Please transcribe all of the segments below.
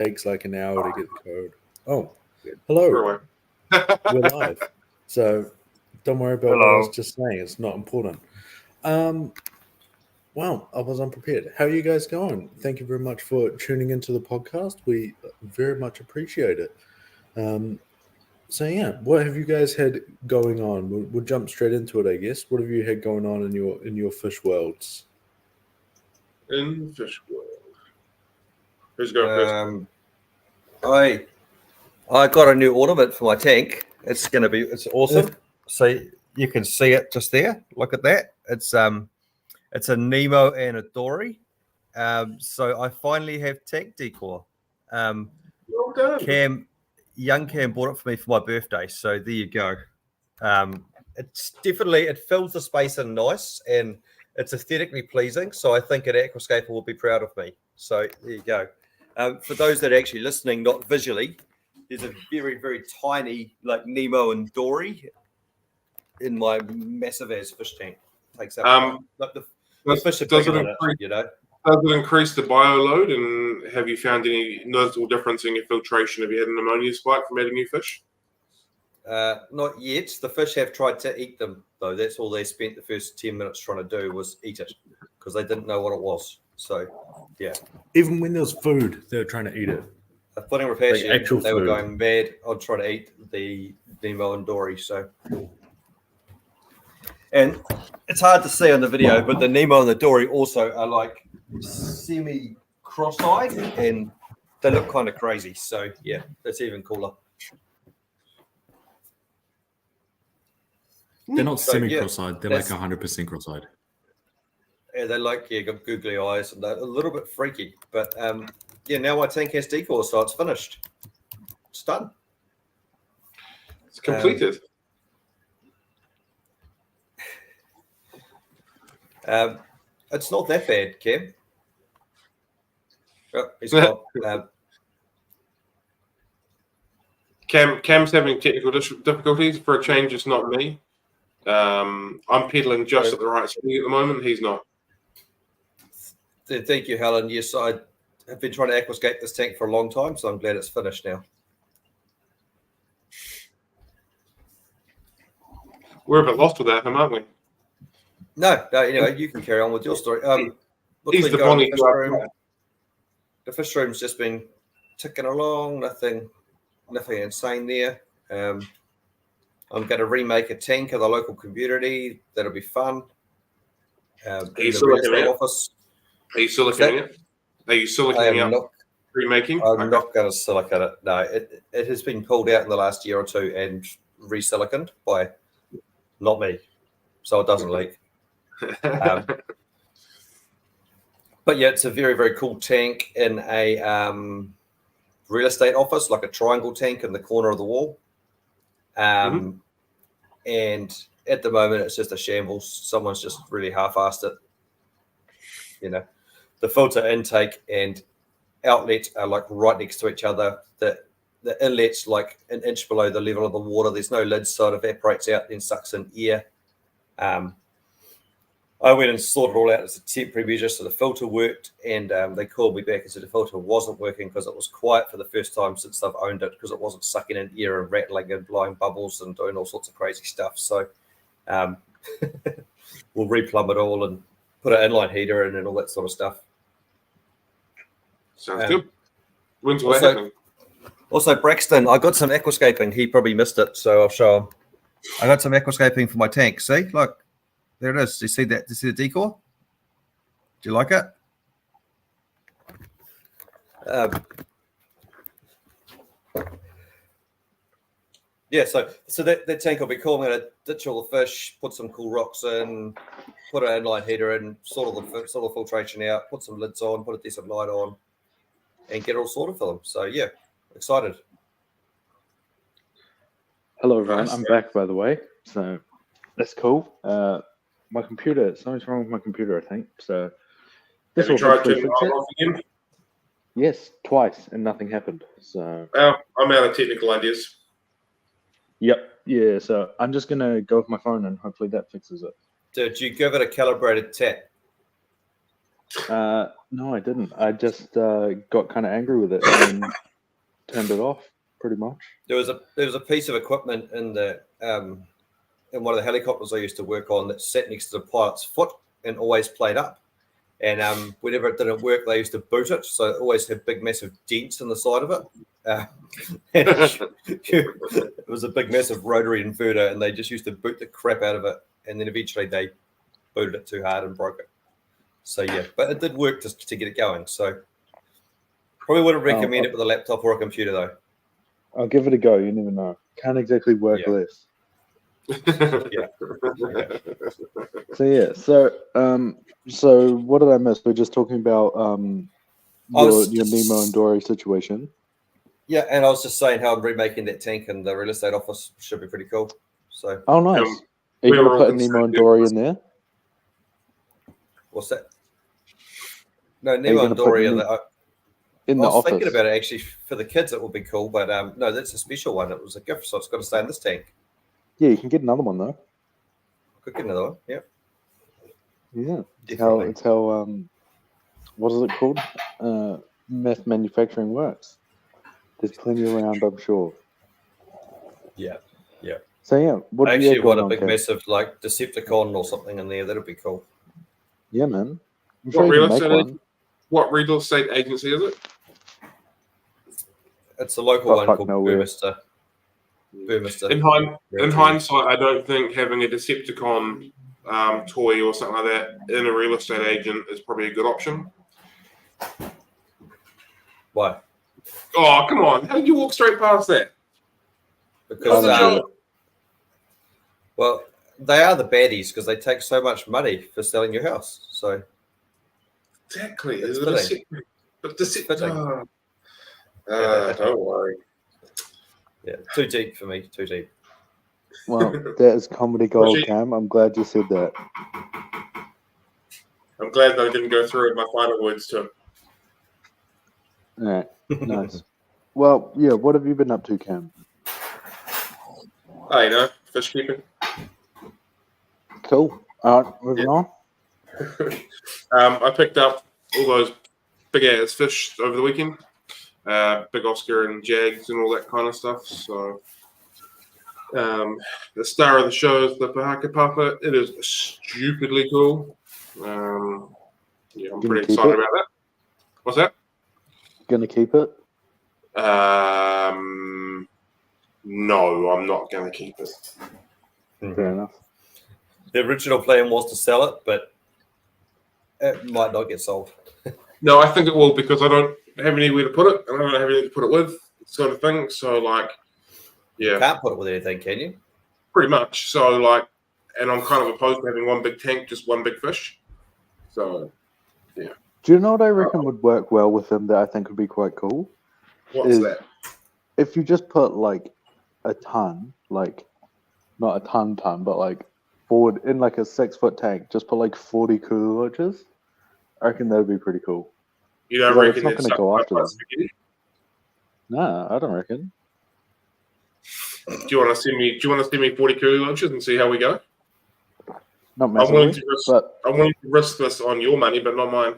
takes like an hour to get the code. Oh, hello. We're live. So don't worry about what I was just saying. It's not important. Wow, I was unprepared. How are you guys going? Thank you very much for tuning into the podcast. We very much appreciate it. So yeah, what have you guys had going on? We'll jump straight into it, I guess. What have you had going on in your fish worlds? In fish world, who's going first? I got a new ornament for my tank. It's awesome. So you can see it just there. Look at that. It's a Nemo and a Dory. So I finally have tank decor. well done. Young Cam bought it for me for my birthday. So there you go. It fills the space in nice and it's aesthetically pleasing. So I think an aquascaper will be proud of me. So there you go. For those that are actually listening, not visually, there's a very, very tiny like Nemo and Dory in my massive ass fish tank. Takes up the fish are bigger than it, you know. Does it increase the bio load, and have you found any noticeable difference in your filtration? Have you had an ammonia spike from adding new fish? Not yet. The fish have tried to eat them, though. That's all they spent the first 10 minutes trying to do was eat it because they didn't know what it was. So, yeah. Even when there was food, they were trying to eat it. Putting repair, they were going mad on trying to eat the Nemo and Dory. So, and it's hard to see on the video, but the Nemo and the Dory also are like semi cross-eyed and they look kind of crazy. So yeah, that's even cooler. They're not semi cross-eyed, they're like 100% cross-eyed. Yeah, they got googly eyes and they're a little bit freaky. But now my tank has decor, so it's finished. It's done. It's completed. It's not that bad, Cam. Oh, he's gone. Cam's having technical difficulties. For a change, it's not me. I'm pedaling just at the right speed at the moment. He's not. Thank you, Helen. Yes, I have been trying to aquascape this tank for a long time, so I'm glad it's finished now. We're a bit lost with that, aren't we? No. Anyway, you can carry on with your story. He's the Bonnie. The fish room's just been ticking along. Nothing insane there. I'm going to remake a tank of the local community. That'll be fun. Are you still looking at office? Are you still looking at it? Are you still looking at remaking? I'm not going to silicate it. No, it has been pulled out in the last year or two and re-siliconed by not me, so it doesn't leak. But yeah, it's a very, very cool tank in a real estate office, like a triangle tank in the corner of the wall. And at the moment, it's just a shambles. Someone's just really half-assed it. You know, the filter intake and outlet are like right next to each other. The inlet's like an inch below the level of the water. There's no lid, so it evaporates out and sucks in air. I went and sorted it all out as a temporary measure, so the filter worked, and they called me back and said the filter wasn't working because it was quiet for the first time since they've owned it because it wasn't sucking in air and rattling and blowing bubbles and doing all sorts of crazy stuff. So we'll replumb it all and put an inline heater in and all that sort of stuff. Sounds good. When's what happening? Also, Braxton, I got some aquascaping. He probably missed it, so I'll show him. I got some aquascaping for my tank. See, look. There it is. Do you see that? Do you see the decor? Do you like it? Yeah, so that tank will be cool. I'm going to ditch all the fish, put some cool rocks in, put an inline heater in, sort the filtration out, put some lids on, put a decent light on, and get it all sorted for them. So yeah, excited. Hello, everyone. I'm back, by the way. So that's cool. My computer, something's wrong with my computer, I think. So this will try to turn it off again? Yes, twice, and nothing happened. So I'm out of technical ideas. Yep. Yeah. So I'm just gonna go with my phone, and hopefully that fixes it. Did you give it a calibrated tap? No, I didn't. I just got kind of angry with it and turned it off, pretty much. There was a piece of equipment in in one of the helicopters I used to work on that sat next to the pilot's foot and always played up. And whenever it didn't work, they used to boot it, so it always had big, massive dents in the side of it. It was a big, massive rotary inverter, and they just used to boot the crap out of it. And then eventually they booted it too hard and broke it. So yeah, but it did work to get it going. So probably wouldn't recommend it with a laptop or a computer though. I'll give it a go. You never know. Can't exactly work less. Yeah. So what did I miss? We're just talking about your Nemo and Dory situation. Yeah, and I was just saying how I'm remaking that tank in the real estate office should be pretty cool. So nice. Are you gonna put Nemo and Dory in there? What's that? No, Nemo and Dory are the. In the I was office. thinking about it actually for the kids. It would be cool, but no, that's a special one. It was a gift, so it's got to stay in this tank. Yeah, you can get another one though. Could get another one. Yeah. Yeah. Definitely. It's how what is it called? Meth manufacturing works. There's plenty around, I'm sure. Yeah. Yeah. So yeah, what I do you actually want a got big, on, Kev? massive like Decepticon or something in there. That'll be cool. Yeah, man. I'm What sure you real can make estate? one. What real estate agency is it? It's a local one called nowhere. Burmester. Burmester. In hindsight, I don't think having a Decepticon toy or something like that in a real estate agent is probably a good option. Why? Oh, come on. How did you walk straight past that? Because That's a joke. well, they are the baddies because they take so much money for selling your house. So Exactly. It's Is it a fitting. Decep- But It's fitting. don't worry. yeah, too deep for me. Too deep. Well, that is comedy gold, Actually- Cam. I'm glad you said that. I'm glad that I didn't go through with my final words too. All right, nice. Well, yeah, what have you been up to, Cam? Oh, you know, fish keeping. Cool. All right, moving on. I picked up all those big ass fish over the weekend, big Oscar and Jags and all that kind of stuff. So the star of the show is the Pahaka Papa. It is stupidly cool. Yeah, I'm Gonna pretty keep excited it? about that. What's that? Gonna keep it? No, I'm not going to keep it. Fair enough. The original plan was to sell it, but it might not get sold. No, I think it will because I don't have anywhere to put it, and I don't have anything to put it with, sort of thing. So, like, You yeah, can't put it with anything, can you? pretty much. So, like, and I'm kind of opposed to having one big tank, just one big fish. So, Do you know what I reckon would work well with them that I think would be quite cool? what's Is- that? If you just put like a ton, like not a ton, but like forward in like a 6-foot tank, just put like 40 cooler loaches. I reckon that would be pretty cool. You don't Like, it's reckon not it's gonna go something after like them. spaghetti? Nah, I don't reckon. Do you want to send me? Do you want to send me 40 curly lunches and see how we go? Not I'm willing massively, to risk. but I'm willing to risk this on your money, but not mine.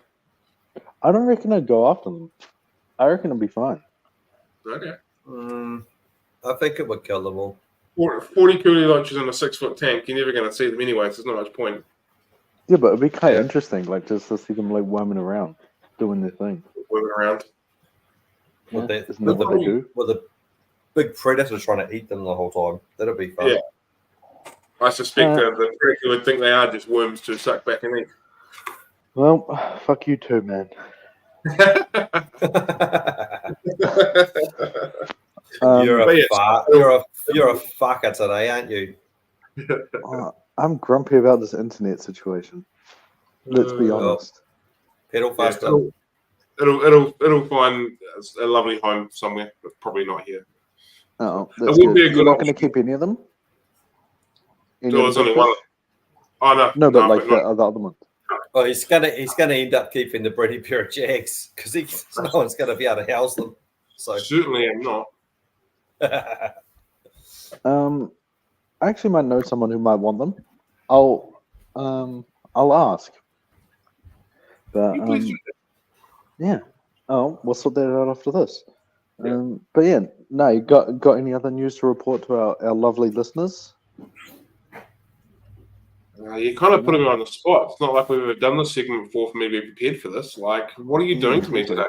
I don't reckon I'd go after them. I reckon it'll be fine. Okay. I think it would kill them all. 40 coolie lunches in a 6-foot tank. You're never going to see them anyway, so there's not much point. Yeah, but it'd be kind of Yeah. interesting, like just to see them like worming around, doing their thing. Moving around. With Yeah, that- isn't that what they do? With a big predator trying to eat them the whole time. That'd be fun. Yeah. I suspect that the predator would think they are just worms to suck back and eat. Well, fuck you too, man. you're but a yes. you're a fucker today, aren't you? I'm grumpy about this internet situation. Let's be honest. Pedal Yeah, faster. it'll find a lovely home somewhere, but probably not here. Oh, It that's would good. be a You're good not going to option. keep any of them? Any There of was the only big one. fish? Oh no, No, but like but the not, other ones. Oh, he's gonna end up keeping the breedy pair of Jags because no one's gonna be able to house them. So certainly am not. I actually might know someone who might want them. I'll ask. But You please do that. yeah. Oh, we'll sort that out after this. But yeah, no, you got any other news to report to our lovely listeners? You're kind of putting me on the spot. It's not like we've ever done this segment before for me to be prepared for this. Like, what are you doing to me today?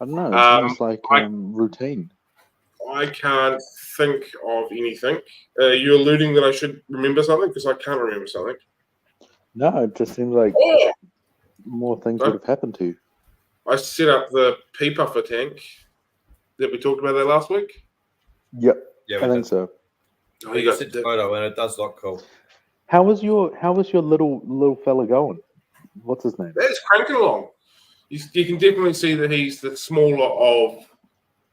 I don't know. It's almost like routine. I can't think of anything. You're alluding that I should remember something? Because I can't remember something. No, it just seems like Oh! more things No. would have happened to you. I set up the pea puffer tank that we talked about that last week. Yep, Yeah, I think so. Oh, You sent the photo, and it does look cool. How was your little fella going? What's his name? That's cranking along. You can definitely see that he's the smaller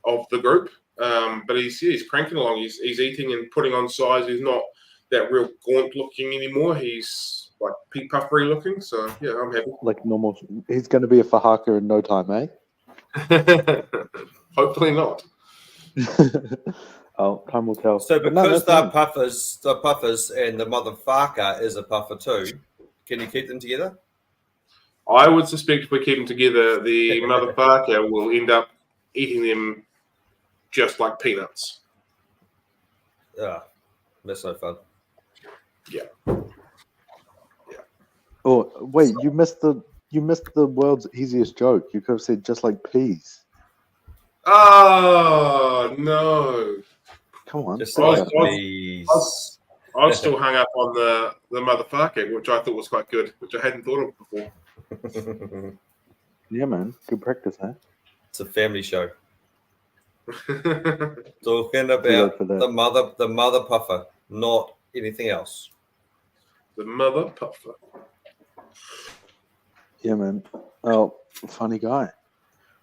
of the group, but he's cranking along. He's eating and putting on size. He's not that real gaunt looking anymore. He's like pea puffery looking. So yeah, I'm happy. Like normal. He's going to be a fahaka in no time, eh? Hopefully not. Oh, time will tell. So But no, because that's the puffers and the motherfucker is a puffer too, can you keep them together? I would suspect if we keep them together, the motherfucker will end up eating them just like peanuts. Yeah, that's no fun. Yeah. Oh wait, you missed the world's easiest joke. You could have said just like peas. Oh no! Come on. Just I was- like I was- these. I was still hung up on the motherfucker, which I thought was quite good, which I hadn't thought of before. Yeah, man. Good practice, huh? It's a family show. The Talking Too late about for that. the mother puffer, not anything else. mother puffer. Yeah, man. Oh, funny guy.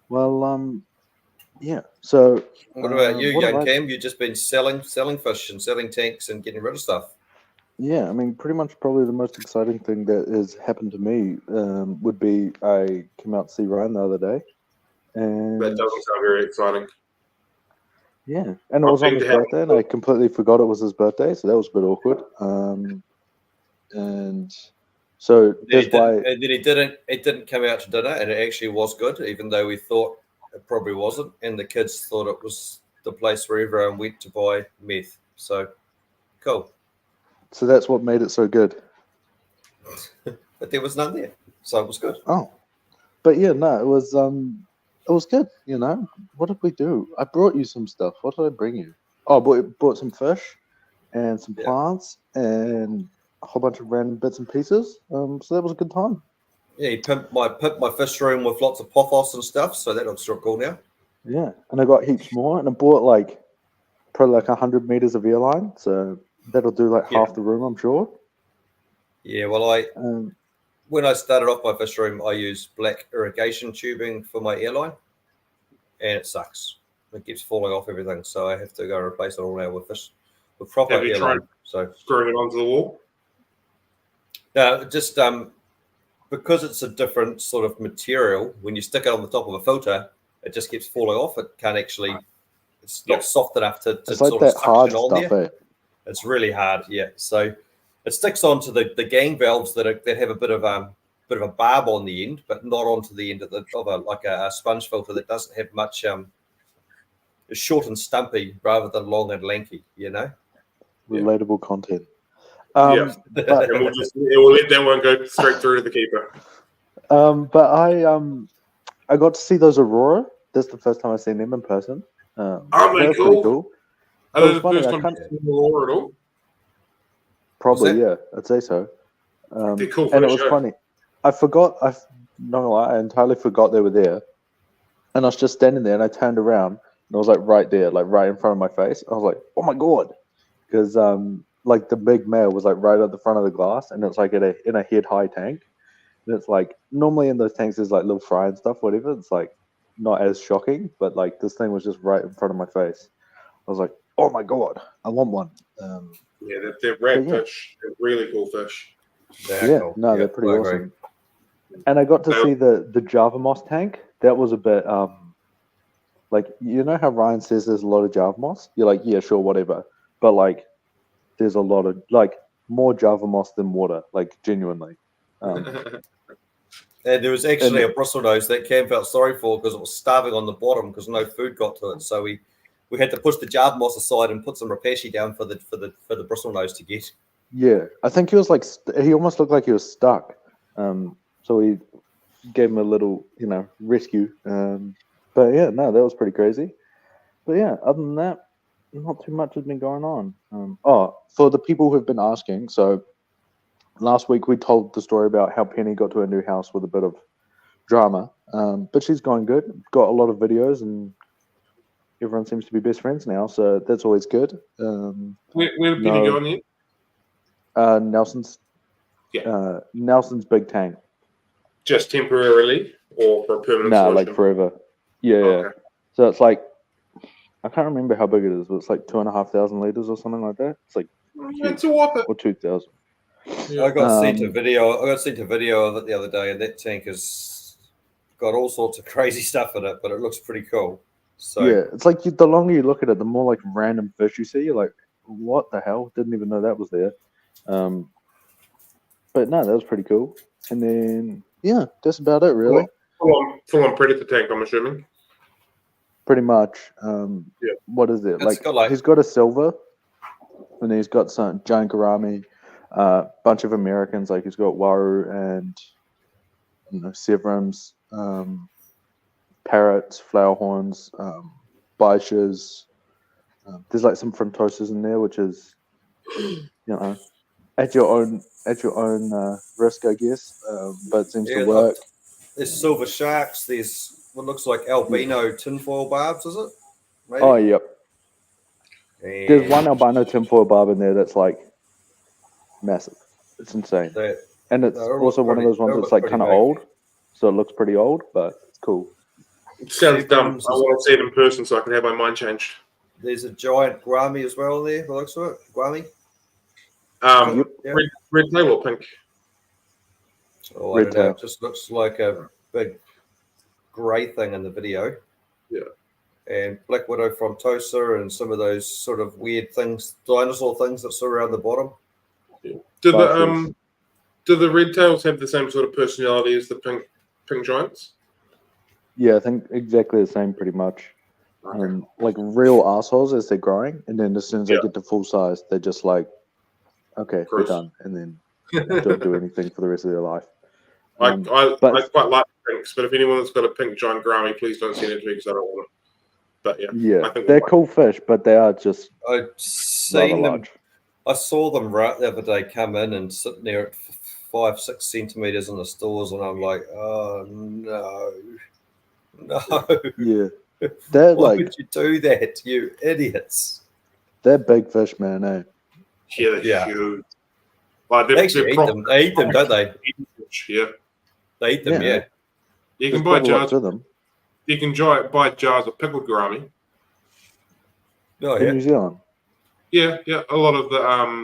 Well, yeah. So, What about you, what young have I- Cam? You've just been selling fish and selling tanks and getting rid of stuff. yeah, I mean, pretty much probably the most exciting thing that has happened to me would be I came out to see Ryan the other day, and That doesn't sound very exciting. yeah, and it was on Something his to have- birthday, and I completely forgot it was his birthday, so that was a bit awkward. And so that's why. And then it didn't come out to dinner, and it actually was good, even though we thought it probably wasn't, and the kids thought it was the place where everyone went to buy meth. So cool. So that's what made it so good. But there was none there, so it was good. Oh, but yeah, no, it was good. You know, what did we do? I brought you some stuff. What did I bring you? Oh, I bought some fish and some Yeah. plants and a whole bunch of random bits and pieces. So that was a good time. Yeah, he pimped my fish room with lots of pothos and stuff, so that looks real cool now. Yeah, and I got heaps more, and I bought probably 100 meters of air line, so that'll do like Yeah. half the room, I'm sure. Yeah, well, Um, when I started off my fish room, I used black irrigation tubing for my airline, and it sucks. It keeps falling off everything, so I have to go replace it all now with proper Have you airline. tried- So Screwing it onto the wall. no, just because it's a different sort of material. When you stick it on the top of a filter, it just keeps falling off. It can't actually. It's Yeah. not soft enough to it's like sort that of hard suction on stuff, there. eh? It's really hard, yeah. So it sticks onto the gang valves that have a bit of a barb on the end, but not onto the end of a sponge filter that doesn't have much. It's short and stumpy rather than long and lanky, you know. Yeah. Relatable content. Yeah. But And we'll let that one go straight through to the keeper. but I got to see those Aurora. That's the first time I've seen them in person. Aren't that they was pretty cool? cool. Are It they was the funny, first I time can't- you've seen Aurora at all? Probably, Was yeah, I'd say so. They're cool And it fish, was yeah. funny. I not gonna lie, I entirely forgot they were there. And I was just standing there, and I turned around, and I was like right there, like right in front of my face. I was like, "Oh my god!" Because like the big male was like right at the front of the glass, and it's like in a head high tank. And it's like normally in those tanks there's like little fry and stuff, whatever. It's like not as shocking, but like this thing was just right in front of my face. I was like, "Oh my god, I want one." Yeah, they're rat But yeah. fish. They're really cool fish. Yeah, Cool. no, Yeah, they're pretty I agree. awesome. And I got to No. see the Java moss tank. That was a bit like, you know how Ryan says there's a lot of Java moss? You're like, yeah, sure, whatever. But like there's a lot of like more Java moss than water, like genuinely. And there was actually a bristlenose that Cam felt sorry for because it was starving on the bottom because no food got to it. So we had to push the jar moss aside and put some rapashi down for the bristlenose to get. Yeah, I think he was like he almost looked like he was stuck. So we gave him a little, rescue. But yeah, no, that was pretty crazy. But yeah, other than that, not too much has been going on. For the people who've been asking, so last week we told the story about how Penny got to a new house with a bit of drama. But she's going good. Got a lot of videos and everyone seems to be best friends now, so that's always good. Where did Penny go in here? Nelson's. Yeah. Nelson's big tank. Just temporarily or for a permanent solution? Like forever. Yeah. Okay. So it's like, I can't remember how big it is, but it's like 2,500 liters or something like that. It's like It's a whopper. or 2,000. Yeah. I got sent a video of it the other day, and that tank has got all sorts of crazy stuff in it, but it looks pretty cool. So yeah, it's like the longer you look at it, the more like random fish you see. You're like, what the hell? Didn't even know that was there. But no, that was pretty cool. And then yeah, that's about it really. Full on predator tank, I'm assuming. Pretty much. Yeah. What is it? It's He's got a silver, and then he's got some giant gourami, bunch of Americans. Like he's got Waru and Severums, parrots, flower horns, biches. There's like some frontoses in there, which is at your own risk, I guess. But it seems to work. There's silver sharks. There's what looks like albino tinfoil barbs, is it? Maybe? Oh, yep. And There's one albino tinfoil barb in there that's like massive. It's insane. And it's also one of those ones that's like kind of old. So it looks pretty old, but it's cool. It sounds dumb. I want to see it in person so I can have my mind changed. There's a giant guami as well there, by the looks of it. Guami? Yeah. Red tail or pink? Oh, I don't know. It just looks like a big grey thing in the video. Yeah. And Black Widow frontosa and some of those sort of weird things, dinosaur things that surround the bottom. Yeah. Do the red tails have the same sort of personality as the pink giants? Yeah, I think exactly the same, pretty much. Okay. Like real assholes as they're growing, and then as soon as they get to full size, they're just like, okay, we're done, and then don't do anything for the rest of their life. I quite like pinks, but if anyone that's got a pink giant gourami, please don't send it to me because I don't want it. But yeah, I think they're cool fish, but they are just I've seen them. I saw them right the other day come in and sit there at 5-6 centimeters in the stores, and I'm like, oh no. Yeah, they're Why like, would you do that, you idiots? They're big fish, man. Eh? Yeah, they're huge. Like They actually eat them. They eat them, don't they? Yeah, they eat them. Yeah. You can buy jars of them. You can buy jars of pickled gourami. Oh, in New Zealand. Yeah. A lot of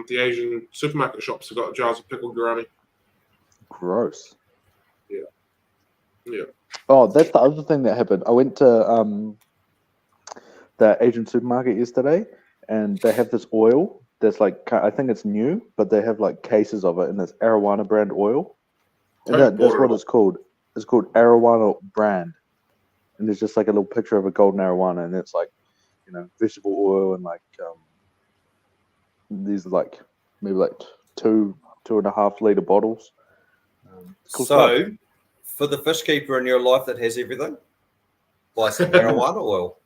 the Asian supermarket shops have got jars of pickled gourami. Gross. Yeah. Oh, that's the other thing that happened. I went to the Asian supermarket yesterday, and they have this oil that's like, I think it's new, but they have like cases of it, and it's Arowana brand oil. And that's what it's called. It's called Arowana brand. And there's just like a little picture of a golden arowana, and it's like, vegetable oil, and like these are like maybe like 2.5 liter bottles. Cool stuff. For the fish keeper in your life that has everything, buy some marijuana oil.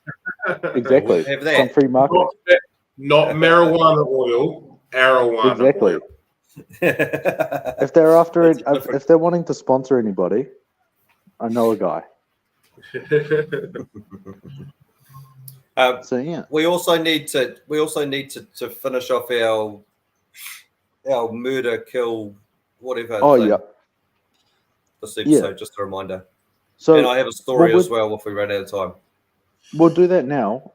Exactly. Have that. Some free marketing. Not marijuana oil, arowana. Exactly. Oil. If they're after it, if they're wanting to sponsor anybody, I know a guy. So yeah, we also need to finish off our murder, kill, whatever. Oh thing. yeah. This episode, just a reminder. So, and I have a story as well if we run out of time. We'll do that now.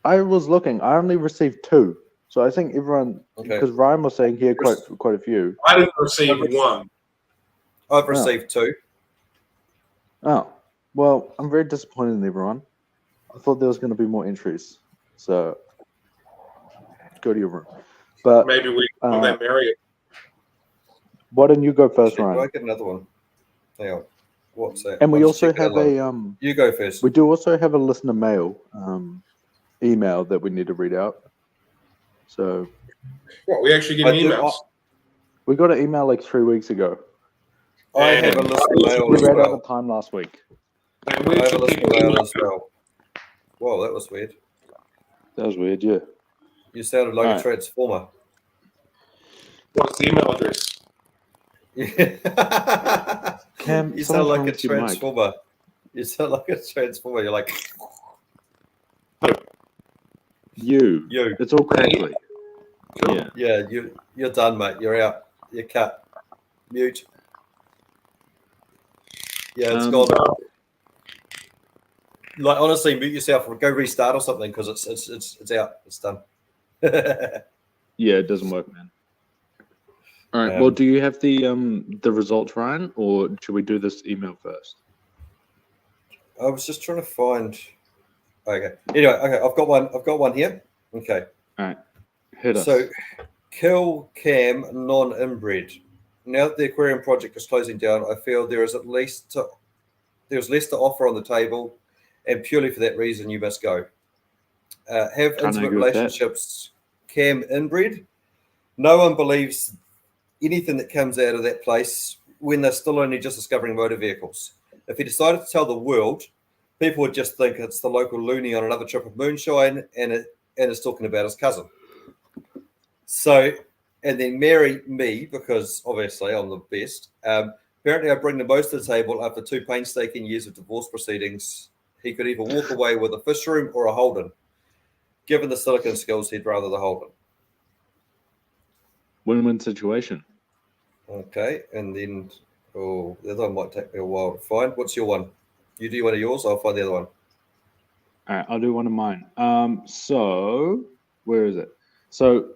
I was looking. I only received 2, so I think everyone, because Ryan was saying here quite a few. I didn't receive one. I've received 2. Oh, well, I'm very disappointed in everyone. I thought there was going to be more entries, so go to your room. But maybe we will then marry it. Why don't you go first, Ryan? I get another one. Hang on. What's that? And we I'll also check that have along. You go first. we do also have a listener mail email that we need to read out. So What, we actually get emails? we got an email like 3 weeks ago. I have a listener mail We as read out well. the time last week. And I where have a should listener people mail email? as well. Whoa, that was weird. That was weird, yeah. You sounded like Alright. a transformer. What's the email address? Cam, You someone sound like a promised you mic. transformer. You sound like a transformer. You're like, You. you. It's all crackly. Yeah. Yeah, you're done, mate. You're out. You're cut. Mute. Yeah, it's gone. Like honestly, mute yourself or go restart or something because it's out. It's done. Yeah, it doesn't work, man. All right. Well, do you have the results, Ryan, or should we do this email first? I was just trying to find. Okay. Anyway, okay. I've got one here. Okay. All right. Hit us. So, kill cam non-inbred. Now that the aquarium project is closing down, I feel there's less to offer on the table, and purely for that reason, you must go. Have Can't intimate agree with that. relationships. Cam inbred. No one believes anything that comes out of that place when they're still only just discovering motor vehicles. If he decided to tell the world, people would just think it's the local loony on another trip of moonshine and is talking about his cousin. So, and then marry me because obviously I'm the best. Apparently, I bring the most to the table after 2 painstaking years of divorce proceedings. He could either walk away with a fish room or a Holden. Given the silicon skills, he'd rather the Holden. Win-win situation. Okay, and then the other one might take me a while to find. What's your one? You do one of yours, I'll find the other one. All right, I'll do one of mine. So where is it? So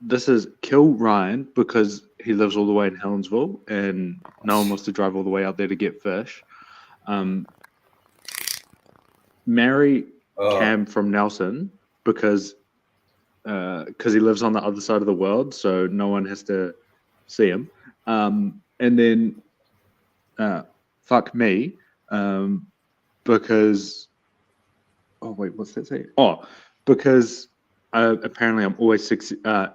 this is kill Ryan because he lives all the way in Helensville and no one wants to drive all the way out there to get fish. Marry Cam from Nelson because he lives on the other side of the world, so no one has to see him. And then fuck me because what's that say? Because apparently I'm always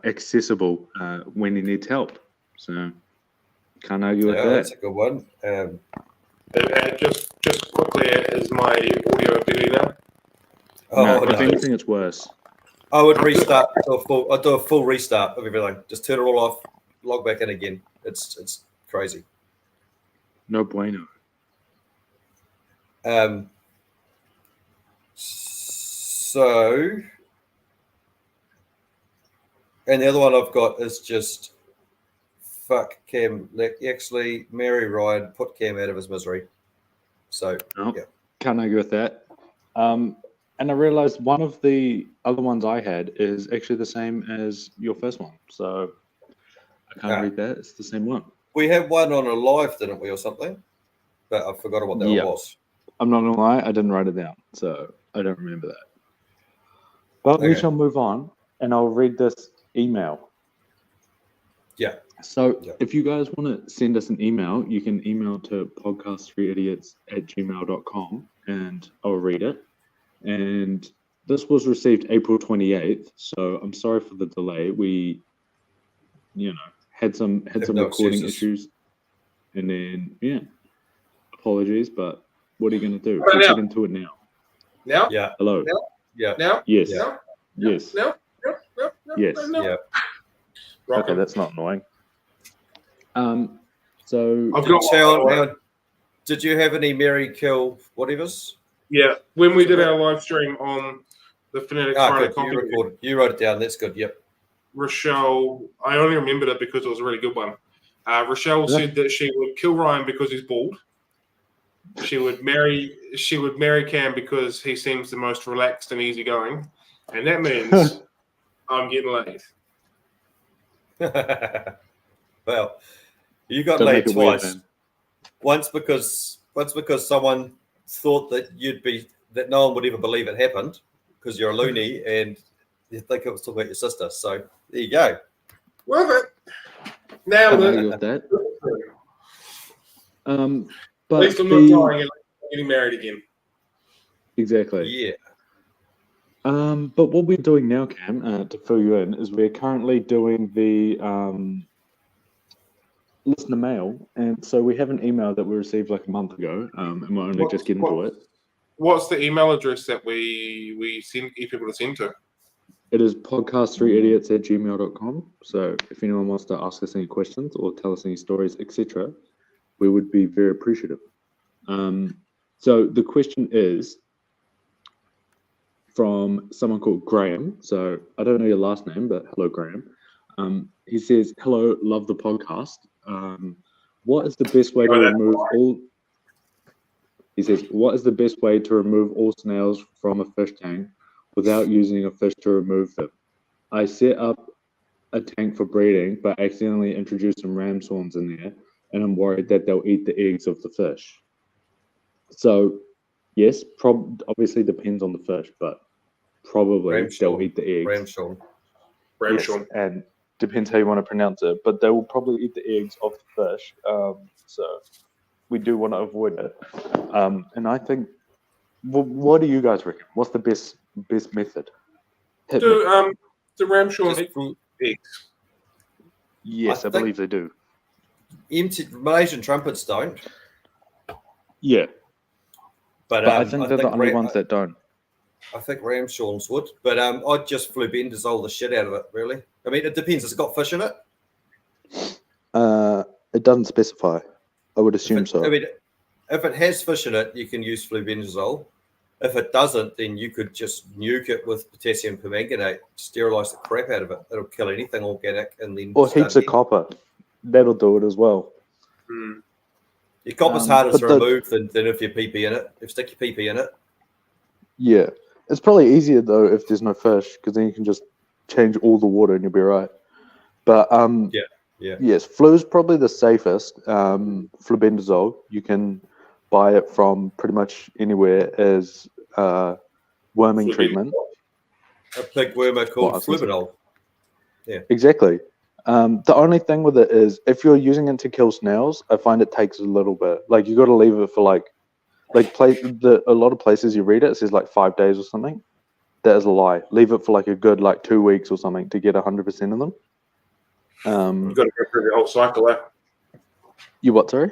accessible when he needs help. So can't argue with that. That's a good one. Just quickly, is my audio better now? No, if anything, it's worse. I would restart. I'd do a full restart of everything. Just turn it all off, log back in again. It's crazy. No bueno. So, and the other one I've got is just fuck Cam. Actually, marry Ryan, put Cam out of his misery. So, yeah. Can't argue with that. And I realized one of the other ones I had is actually the same as your first one. So I can't read that. It's the same one. We had one on a live, didn't we, or something? But I've forgotten what that one was. I'm not going to lie. I didn't write it down. So I don't remember that. But we shall move on. And I'll read this email. Yeah. So if you guys want to send us an email, you can email to podcast3idiots@gmail.com and I'll read it. And this was received April 28th, so I'm sorry for the delay. We, had some recording issues, and then apologies. But what are you going to do? Let's get into it now. Now? Yeah. Hello. Now? Yeah. Now? Yes. Now? Yes. No. Yes. Yeah. Okay, that's not annoying. So I've got did you have any Mary Kill whatevers? Yeah, when we did our live stream on the Phonetic Friday good. You wrote it down. That's good. Yep. Rochelle, I only remembered it because it was a really good one. Rochelle said that she would kill Ryan because he's bald. She would marry Cam because he seems the most relaxed and easygoing, and that means I'm getting laid. Well, you got laid twice. Once because someone thought that that no one would ever believe it happened because you're a loony and you think it was talking about your sister. So there you go. Worth it. Now with that. At But least I'm not dying and getting married again. exactly. Yeah. But what we're doing now, Cam, to fill you in, is we're currently doing the listener mail, and so we have an email that we received like a month ago, and we're only just getting to it. What's the email address that we send get people to send to? It is podcast3idiots@gmail.com. So if anyone wants to ask us any questions or tell us any stories, etc., we would be very appreciative. So the question is from someone called Graham. So I don't know your last name, but hello, Graham. He says, "Hello, love the podcast. What is the best way to remove all?" He says, "What is the best way to remove all snails from a fish tank without using a fish to remove them? I set up a tank for breeding, but accidentally introduced some ram swans in there, and I'm worried that they'll eat the eggs of the fish." So, yes, obviously depends on the fish, but probably they'll eat the eggs. Ramshorn. And depends how you want to pronounce it, but they will probably eat the eggs of the fish. So we do want to avoid it. And I think, what do you guys reckon? What's the best method? Do Ramshorn eat eggs? Yes, I believe they do. Malaysian trumpets don't. Yeah, But I think they're the only ones that don't. I think Ramshorns would, but I'd just flubendazole the shit out of it, really. I mean, it depends. It's got fish in it. It doesn't specify. I would assume so. I mean, if it has fish in it, you can use flubendazole. If it doesn't, then you could just nuke it with potassium permanganate, sterilize the crap out of it. It'll kill anything organic, and then or heaps of copper. That'll do it as well. Your copper's harder to remove than if you PP in it. If you stick your PP in it. Yeah, it's probably easier though if there's no fish, because then you can just change all the water and you'll be right. But yes, flu is probably the safest. Flubendazole, you can buy it from pretty much anywhere as worming treatment. A pig wormer called flubanol. Yeah, exactly. The only thing with it is if you're using it to kill snails, I find it takes a little bit. Like you got to leave it for a lot of places you read it says like 5 days or something. That is a lie. Leave it for like a good 2 weeks or something to get 100% of them. You've got to go through the whole cycle. You what? Sorry.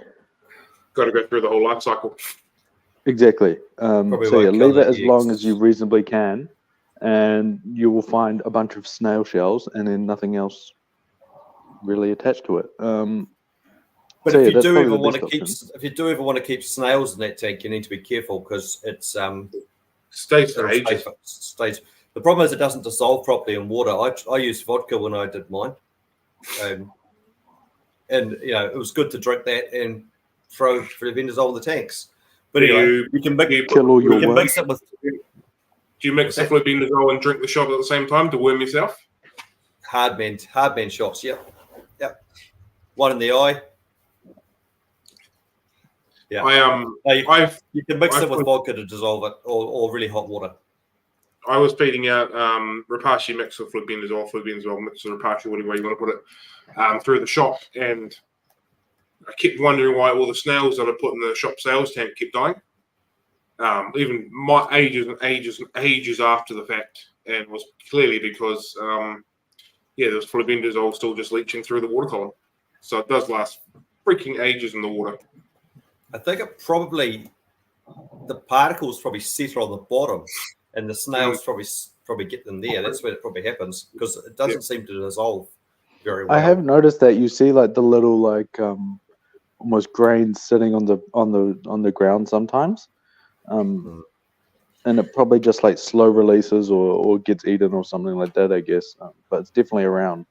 Got to go through the whole life cycle. Exactly. Leave it as long as you reasonably can, and you will find a bunch of snail shells, and then nothing else really attached to it. But if you do ever want to keep snails in that tank, you need to be careful because it's stays for ages. The problem is it doesn't dissolve properly in water. I used vodka when I did mine, and it was good to drink that and throw flubendazole in the tanks. But anyway, you can mix it with. Do you mix the flubendazole and drink the shot at the same time to worm yourself? Hard man shots. Yep. One in the eye. Yeah. You can mix it with vodka to dissolve it, or really hot water. I was feeding out Rapashi mix with flubendazole mix with Rapashi, whatever way you want to put it, through the shop, and I kept wondering why all the snails that I put in the shop sales tank kept dying. Even my ages and ages after the fact, and it was clearly because there was flubendazole still just leaching through the water column. So it does last freaking ages in the water. I think the particles probably settle on the bottom, and the snails probably get them there. That's where it probably happens because it doesn't seem to dissolve very well. I have noticed that you see the little almost grains sitting on the ground sometimes, and it probably just slow releases or gets eaten or something like that, I guess. But it's definitely around.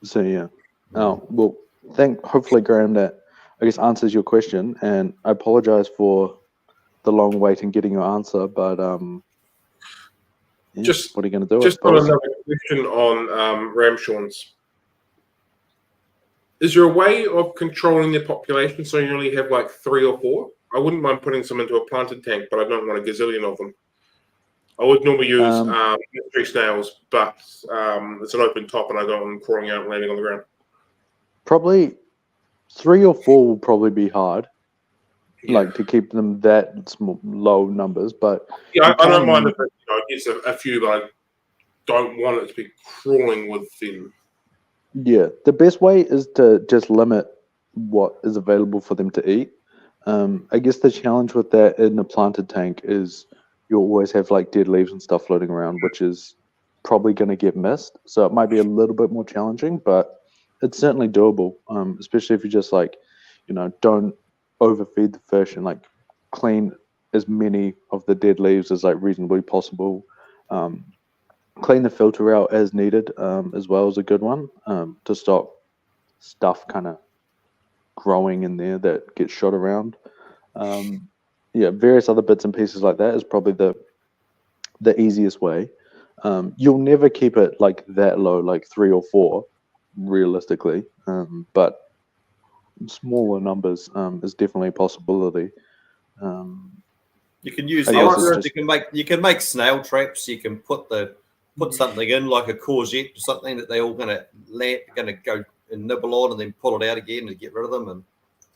So yeah. Oh well. Hopefully, Graham, that I guess answers your question, and I apologize for the long wait in getting your answer, but what are you going to do? Just on another question on Ramshorns. Is there a way of controlling their population so you only have 3 or 4? I wouldn't mind putting some into a planted tank, but I don't want a gazillion of them. I would normally use mystery snails, but it's an open top, and I don't want them crawling out and landing on the ground. Probably 3 or 4 will probably be hard, Yeah. like to keep them that small, low numbers. But Yeah, you I don't can- mind if it's a few, but I don't want it to be crawling with them. Yeah, the best way is to just limit what is available for them to eat. I guess the challenge with that in a planted tank is you always have like dead leaves and stuff floating around, which is probably going to get missed. So it might be a little bit more challenging, but it's certainly doable. Especially if you just like, don't overfeed the fish and like clean as many of the dead leaves as like reasonably possible. Clean the filter out as needed, as well as a good one, to stop stuff kind of growing in there that gets shot around. Various other bits and pieces like that is probably the easiest way. You'll never keep it like that low, like 3 or 4, realistically. But smaller numbers is definitely a possibility. You can use I the guess opposite. it's You can make snail traps. You can put something in like a courgette or something that they all going to go and nibble on and then pull it out again and get rid of them and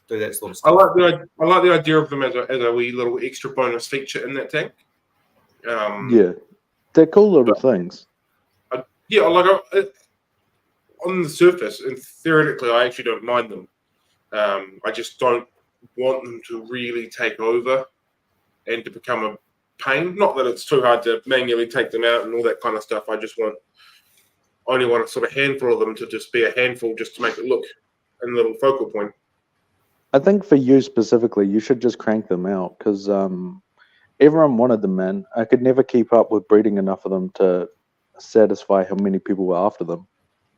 do that sort of I stuff. like the idea of them as a wee little extra bonus feature in that tank. They're cool little things. On the surface, and theoretically, I actually don't mind them. I just don't want them to really take over and to become a pain. Not that it's too hard to manually take them out and all that kind of stuff. I just only want a sort of handful of them to just be a handful, just to make it look a little focal point. I think for you specifically, you should just crank them out because everyone wanted them, man. I could never keep up with breeding enough of them to satisfy how many people were after them.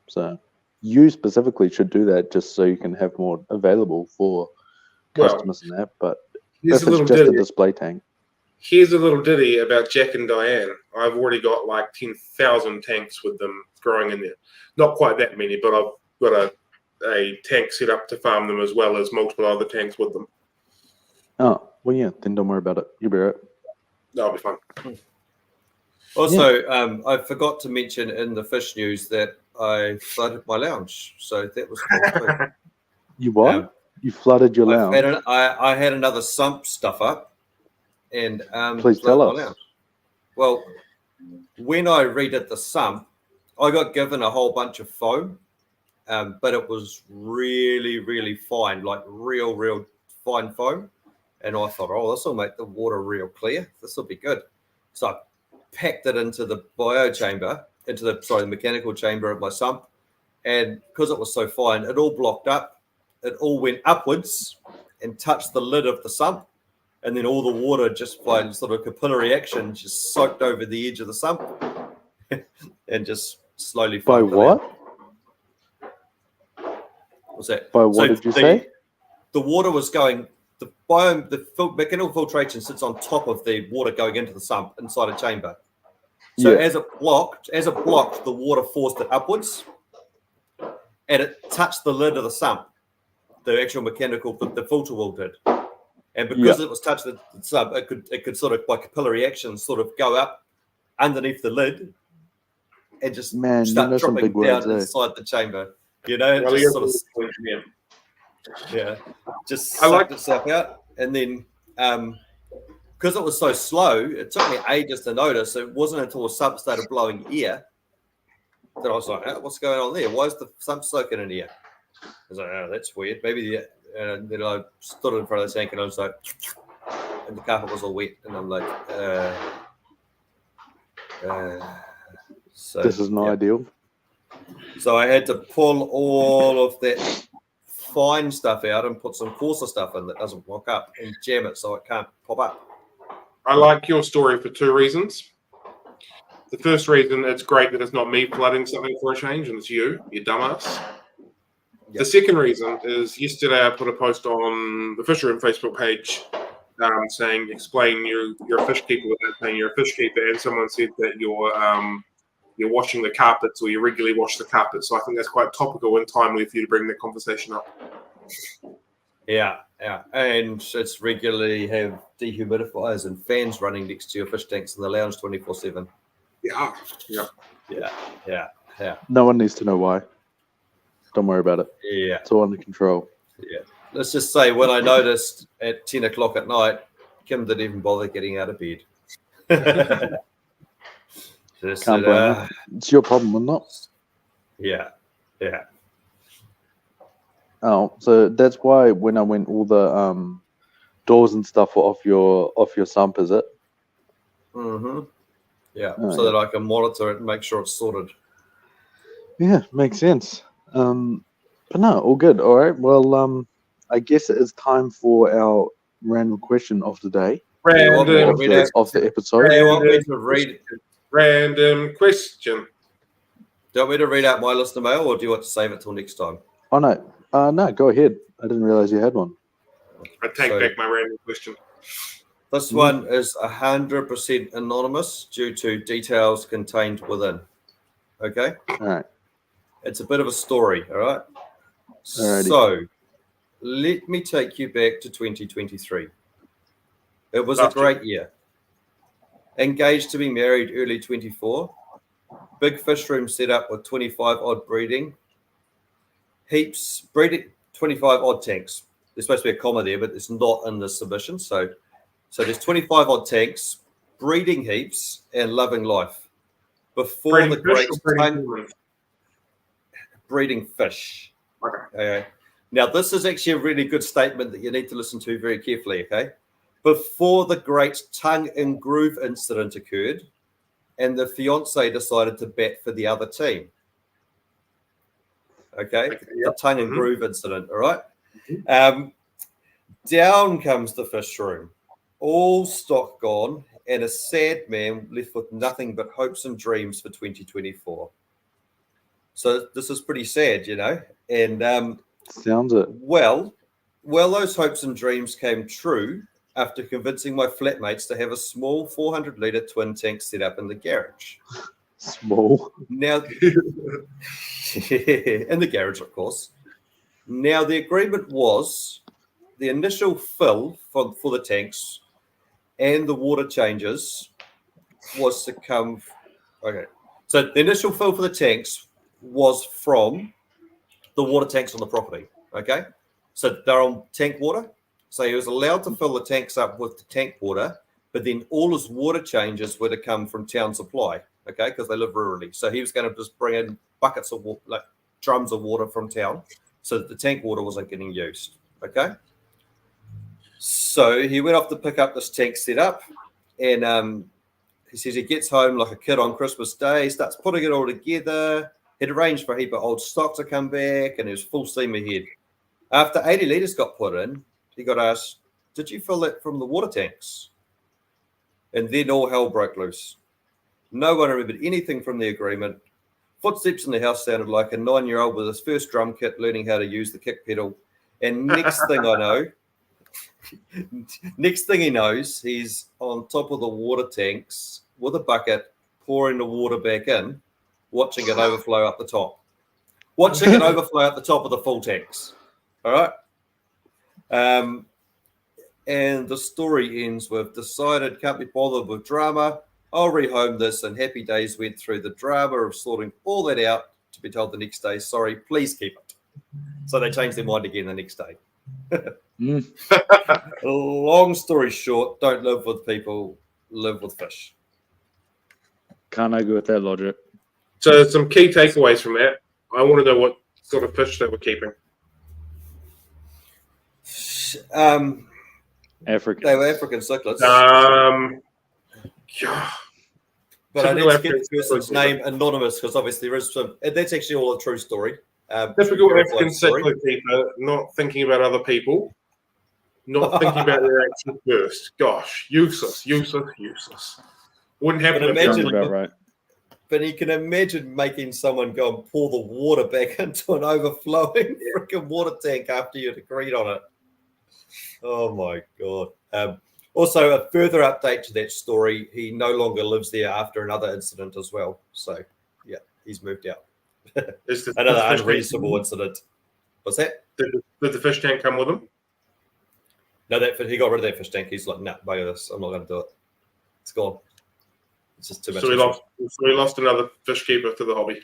So you specifically should do that just so you can have more available for customers and that. But if it's just a display tank. Here's a little ditty about Jack and Diane. I've already got like 10,000 tanks with them growing in there. Not quite that many, but I've got a tank set up to farm them as well as multiple other tanks with them. Oh, well, yeah, then don't worry about it. You'll be right. That'll be fun. Also, I forgot to mention in the fish news that I flooded my lounge. So that was cool too. You what? You flooded your lounge? I had another sump stuff up. And please tell us. Lounge. Well, when I redid the sump, I got given a whole bunch of foam, but it was really, really fine, like real fine foam. And I thought, oh, this will make the water real clear. This will be good. So I packed it into the the mechanical chamber of my sump. And because it was so fine, it all blocked up. It all went upwards and touched the lid of the sump. And then all the water just by sort of capillary action just soaked over the edge of the sump and just slowly. By what? What's that? By what did you say? The water was going. The mechanical filtration sits on top of the water going into the sump inside a chamber. So as it blocked, the water forced it upwards, and it touched the lid of the sump. The actual mechanical, the filter wall did. And because it was touched the sump, it could sort of by capillary action sort of go up underneath the lid and just start dropping down inside the chamber. Just sucked itself out. And then because it was so slow, it took me ages to notice. It wasn't until the sump started blowing air that I was like, what's going on there? Why is the sump soaking in air? I was like, oh, that's weird. Maybe and then I stood in front of the tank and I was like, and the carpet was all wet, and I'm like, so this is not ideal. So I had to pull all of that fine stuff out and put some coarser stuff in that doesn't block up and jam it so it can't pop up. I like your story for 2 reasons. The first reason, it's great that it's not me flooding something for a change, and it's you dumbass. Yep. The second reason is yesterday I put a post on the Fish Room Facebook page saying, explain you're a fish keeper without saying you're a fish keeper, and someone said that you're washing the carpets or you regularly wash the carpets. So I think that's quite topical and timely for you to bring that conversation up. Yeah. And it's regularly have dehumidifiers and fans running next to your fish tanks in the lounge 24/7. Yeah. No one needs to know why. Don't worry about it. Yeah. It's all under control. Let's just say when I noticed at 10 o'clock at night, Kim didn't even bother getting out of bed. Just Can't said, blame her. It's your problem, isn't it? yeah. Oh, so that's why when I went, all the doors and stuff were off your sump, is it? Mm-hmm. Yeah, Oh, so that I can monitor it and make sure it's sorted. Yeah, makes sense. But no, all good. All right. Well, I guess it is time for our random question of the day, Random, of the episode. Do you want me to read? random question. Do you want me to read out my list of mail, or do you want to save it till next time? Oh no, go ahead. I didn't realize you had one. I take back my random question. This one is 100% anonymous due to details contained within. Okay? All right. It's a bit of a story, all right? Alrighty. So, let me take you back to 2023. It was a great year. Engaged to be married early 24. Big fish room set up with 25 odd breeding. Breeding 25 odd tanks. There's supposed to be a comma there, but it's not in the submission. So there's 25 odd tanks, breeding heaps, and loving life. Before Breeding the fish great or breeding time, humans? breeding fish. Okay. Now, this is actually a really good statement that you need to listen to very carefully, okay? Before the great tongue and groove incident occurred, and the fiance decided to bat for the other team. Okay? The tongue and groove incident, all right? Down comes the fish room. All stock gone, and a sad man left with nothing but hopes and dreams for 2024. So this is pretty sad, you know? And sounds it. well, those hopes and dreams came true after convincing my flatmates to have a small 400-litre twin tank set up in the garage. Small. Now, in the garage, of course. Now, the agreement was the initial fill for the tanks and the water changes was to come. Okay. So the initial fill for the tanks was from the water tanks on the property. Okay. So they're on tank water. So he was allowed to fill the tanks up with the tank water, but then all his water changes were to come from town supply. Okay. Because they live rurally. So he was going to just bring in buckets of water, like drums of water from town, so that the tank water wasn't getting used. Okay. So he went off to pick up this tank set up, and he says he gets home like a kid on Christmas Day, starts putting it all together. He'd arranged for a heap of old stock to come back, and he was full steam ahead. After 80 litres got put in, he got asked, "Did you fill that from the water tanks?" And then all hell broke loose. No one remembered anything from the agreement. Footsteps in the house sounded like a 9-year-old with his first drum kit learning how to use the kick pedal. And next thing he knows, he's on top of the water tanks with a bucket, pouring the water back in, watching it overflow up the top. Watching it overflow out the top of the full tanks. All right? And the story ends with, decided, can't be bothered with drama. I'll rehome this, and happy days went through the drama of sorting all that out to be told the next day, sorry, please keep it. So they changed their mind again the next day. Long story short, don't live with people, live with fish. Can't argue with that logic. So some key takeaways from that. I want to know what sort of fish they were keeping. African. They were African cichlids. But I need to get the person's name anonymous because obviously there is some. And that's actually all a true story. Typical African cichlid keeper, not thinking about other people, not thinking about their action first. Gosh, useless. Wouldn't happen. Imagine about right. But you can imagine making someone go and pour the water back into an overflowing freaking water tank after you'd agreed on it. Oh my God. Also, a further update to that story, he no longer lives there after another incident as well. So, yeah, he's moved out. Another unreasonable incident. What's that? Did the fish tank come with him? No, he got rid of that fish tank. He's like, nah, bugger this. I'm not going to do it. It's gone. It's just too much. So he lost another fish keeper to the hobby.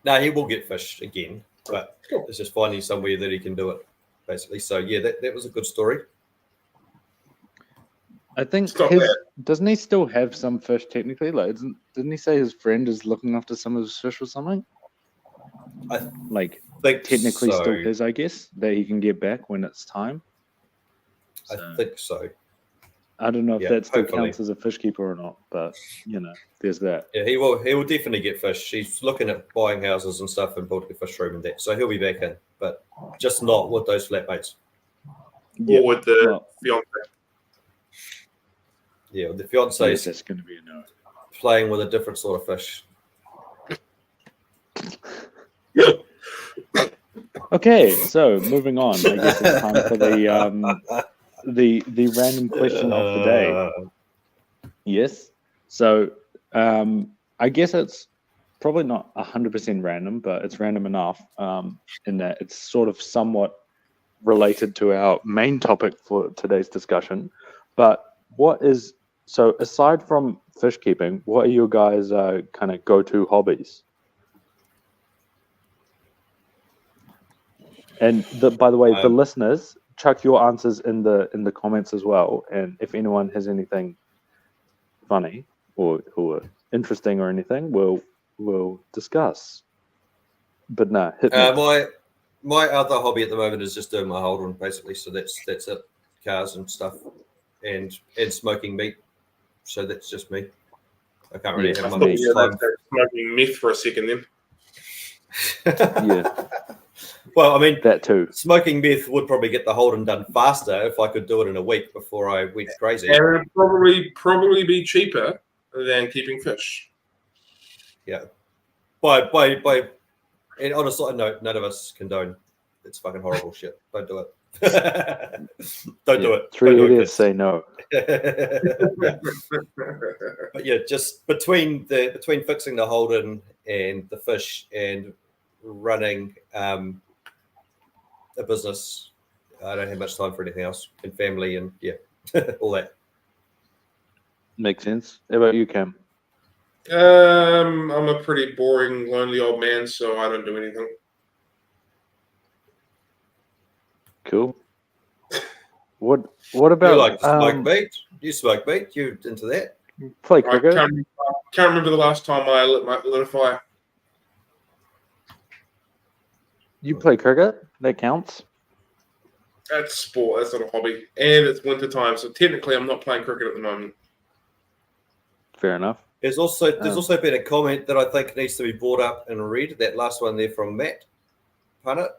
No, he will get fish again, but it's just finding somewhere that he can do it. basically. So yeah, that was a good story. I think Stop his that. doesn't he still have some fish technically? Like, didn't he say his friend is looking after some of his fish or something? I Like, think technically so. still his, I guess, that he can get back when it's time. I So, think so. I don't know if Yeah, that still hopefully. counts as a fish keeper or not, but there's that. Yeah, he will definitely get fish. He's looking at buying houses and stuff and building a fish room and that. So he'll be back in, but just not with those flatmates. Yeah, Or with the well, fiance. Yeah, the yes, fiance's that's going to be a no. playing with a different sort of fish. Okay, so moving on. I guess it's time for the random question of the day. Yes. So I guess it's probably not 100% random, but it's random enough in that it's sort of somewhat related to our main topic for today's discussion. But so aside from fish keeping, what are your guys' kind of go-to hobbies? And by the way, the listeners, chuck your answers in the comments as well. And if anyone has anything funny or interesting or anything, we'll discuss. But no, hit me. My other hobby at the moment is just doing my hold on, basically. So that's it. Cars and stuff, and smoking meat. So that's just me. I can't really Yeah, have me. much Yeah, time. that's smoking meth for a second then. Yeah, Well, I mean, that too. smoking meth would probably get the holding done faster if I could do it in a week before I went crazy. And it would probably be cheaper than keeping fish. Yeah. And on a side note, none of us condone. It's fucking horrible shit. Don't do it. Don't do it. Three Don't do it, idiots say no. Yeah. But yeah, just between fixing the Holden and the fish and running a business, I don't have much time for anything else, and family and all that. Makes sense. How about you, Cam? I'm a pretty boring, lonely old man, so I don't do anything. Cool. What about You like to smoke meat? You smoke meat? You into that? play I cricket? can't remember the last time I lit a fire. You play cricket? That counts. That's sport. That's not a hobby, and it's winter time, so technically I'm not playing cricket at the moment. Fair enough. There's also been a comment that I think needs to be brought up and read. That last one there from Matt Punnett.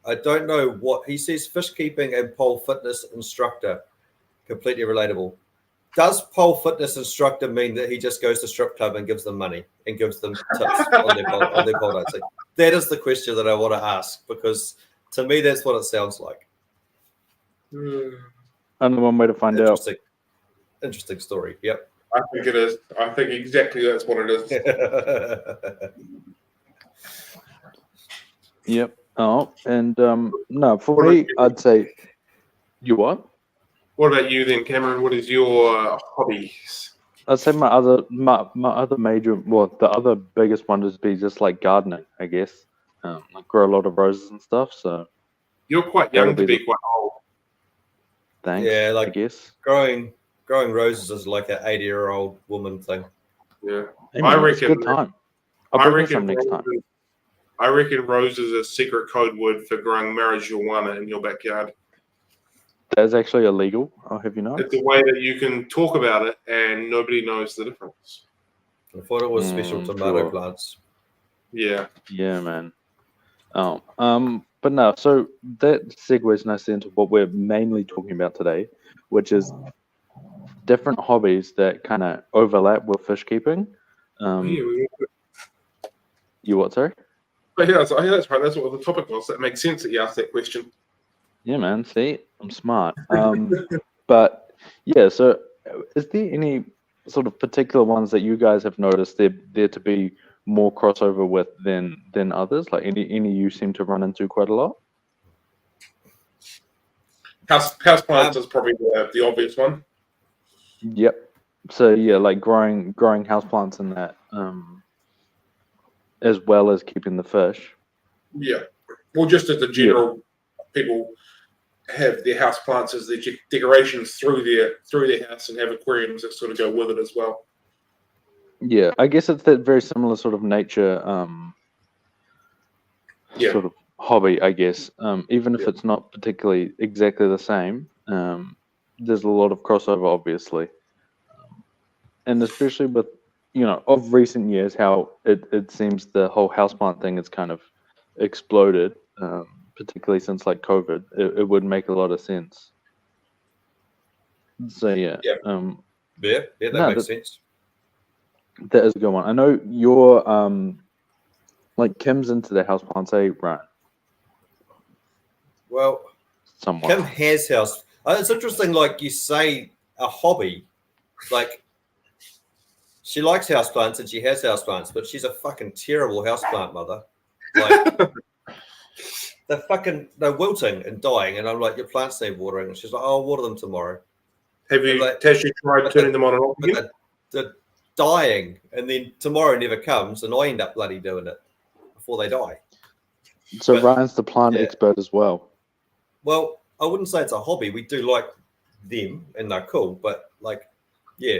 I don't know what he says. Fish keeping and pole fitness instructor, completely relatable. Does pole fitness instructor mean that he just goes to strip club and gives them money and gives them tips on their pole dancing? That is the question that I want to ask, because to me that's what it sounds like. Only one way to find out. Interesting story. Yep. I think it is. I think exactly that's what it is. Yep. Oh, and no, for me, I'd say you what? What about you then, Cameron? What is your hobbies? I'd say my other major, well, the other biggest one would be just like gardening, I guess. I grow a lot of roses and stuff, so You're quite young That'll to be be quite old. thanks. Yeah, I guess. growing roses is like an 80-year-old woman thing. Yeah, Hey, I man, it's a reckon. good time. I'll I bring you some reckon. next time. I reckon rose is a secret code word for growing marijuana in your backyard. That is actually illegal. I'll have you know. It's a way that you can talk about it and nobody knows the difference. I thought it was special tomato sure. plants. Yeah. Yeah, man. Oh, but no. So that segues nicely into what we're mainly talking about today, which is different hobbies that kind of overlap with fish keeping. You what, sorry? But yeah, that's right. That's what the topic was. That makes sense that you asked that question. Yeah, man. See, I'm smart. But yeah, so is there any sort of particular ones that you guys have noticed there to be more crossover with than others? Like any you seem to run into quite a lot? Houseplants is probably the obvious one. Yep. So yeah, like growing houseplants and that, as well as keeping the fish. Yeah. Well, just as a general, people have their house plants as their decorations through their house and have aquariums that sort of go with it as well. Yeah, I guess it's that very similar sort of nature, sort of hobby, I guess. Even if it's not particularly exactly the same, there's a lot of crossover, obviously, and especially with of recent years, how it seems the whole houseplant thing has kind of exploded, particularly since like COVID. It would make a lot of sense. So that makes sense. That is a good one. I know you're like Kim's into the houseplants, Ryan? Well, somewhat. Kim has house. It's interesting, like you say, a hobby. Like she likes houseplants and she has houseplants, but she's a fucking terrible houseplant mother. Like they're wilting and dying, and I'm like, your plants need watering, and she's like, oh, I'll water them tomorrow. Have you tried turning them on and off again? They're dying, and then tomorrow never comes, and I end up bloody doing it before they die. So Ryan's the plant expert as well. Well, I wouldn't say it's a hobby. We do like them, and they're cool, but like, yeah.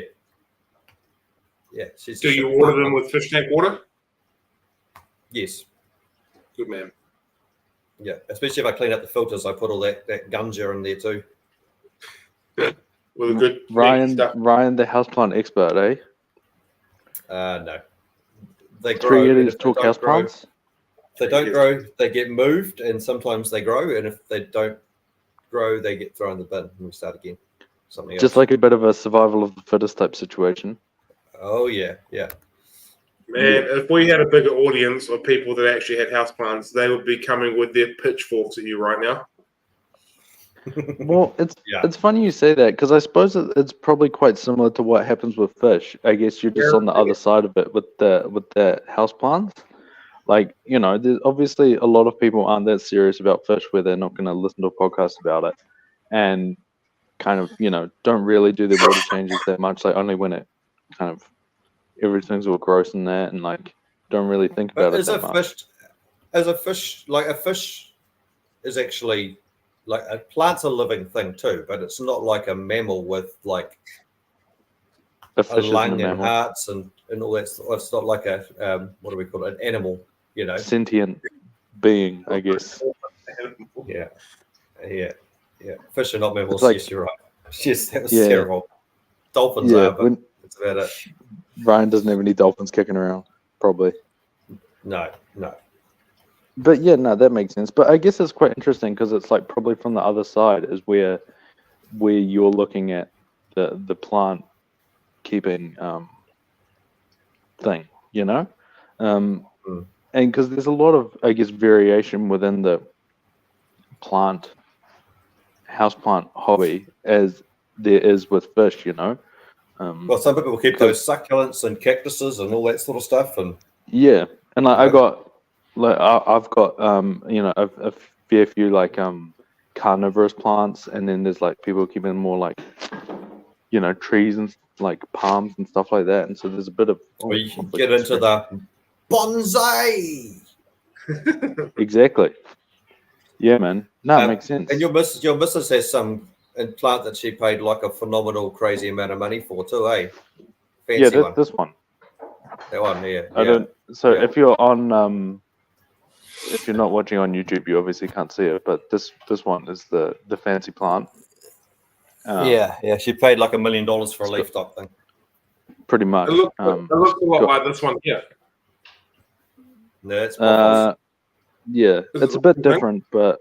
Do you water them with fish tank water? Yes. Good man. Yeah, especially if I clean up the filters, I put all that gunja in there too. With a good Ryan, the houseplant expert, eh? No. They grow. 3 years talk houseplants? If they don't grow, they get moved, and sometimes they grow, and if they don't grow, they get thrown in the bin, and we start again. Something else. Just like a bit of a survival of the fittest type situation. Oh, yeah. Man, if we had a bigger audience of people that actually had houseplants, they would be coming with their pitchforks at you right now. Well, it's funny you say that, because I suppose it's probably quite similar to what happens with fish. I guess you're just on the other side of it with the houseplants. Like, there's obviously a lot of people aren't that serious about fish where they're not going to listen to a podcast about it, and kind of don't really do their water changes that much. Like only when it kind of everything's all gross in that, and like don't really think about it that much. As a fish, like a fish is actually like a plant's a living thing too, but it's not like a mammal with like a lung and hearts and all that. It's not like a what do we call it? An animal, sentient being, I guess. Yeah. Fish are not mammals. Like, yes, you're right. Yes, that was terrible. Dolphins are, but that's about it. Ryan doesn't have any dolphins kicking around, probably. No. But that makes sense. But I guess it's quite interesting because it's like probably from the other side is where you're looking at the plant keeping thing, and because there's a lot of, I guess, variation within the houseplant hobby as there is with fish, Well, some people keep those succulents and cactuses and all that sort of stuff, and and like I've got a fair few like carnivorous plants, and then there's like people keeping more like trees and like palms and stuff like that, and so there's a bit of you can get into the bonsai. Exactly. Yeah, man. No, it makes sense. And your missus has some plant that she paid like a phenomenal, crazy amount of money for too, eh? Fancy one. This one. That one, yeah. I don't. So if you're on, if you're not watching on YouTube, you obviously can't see it. But this one is the fancy plant. She paid like $1 million for a leaf top thing. Pretty much. It looks a lot like this one here. No, it's it's a bit different, but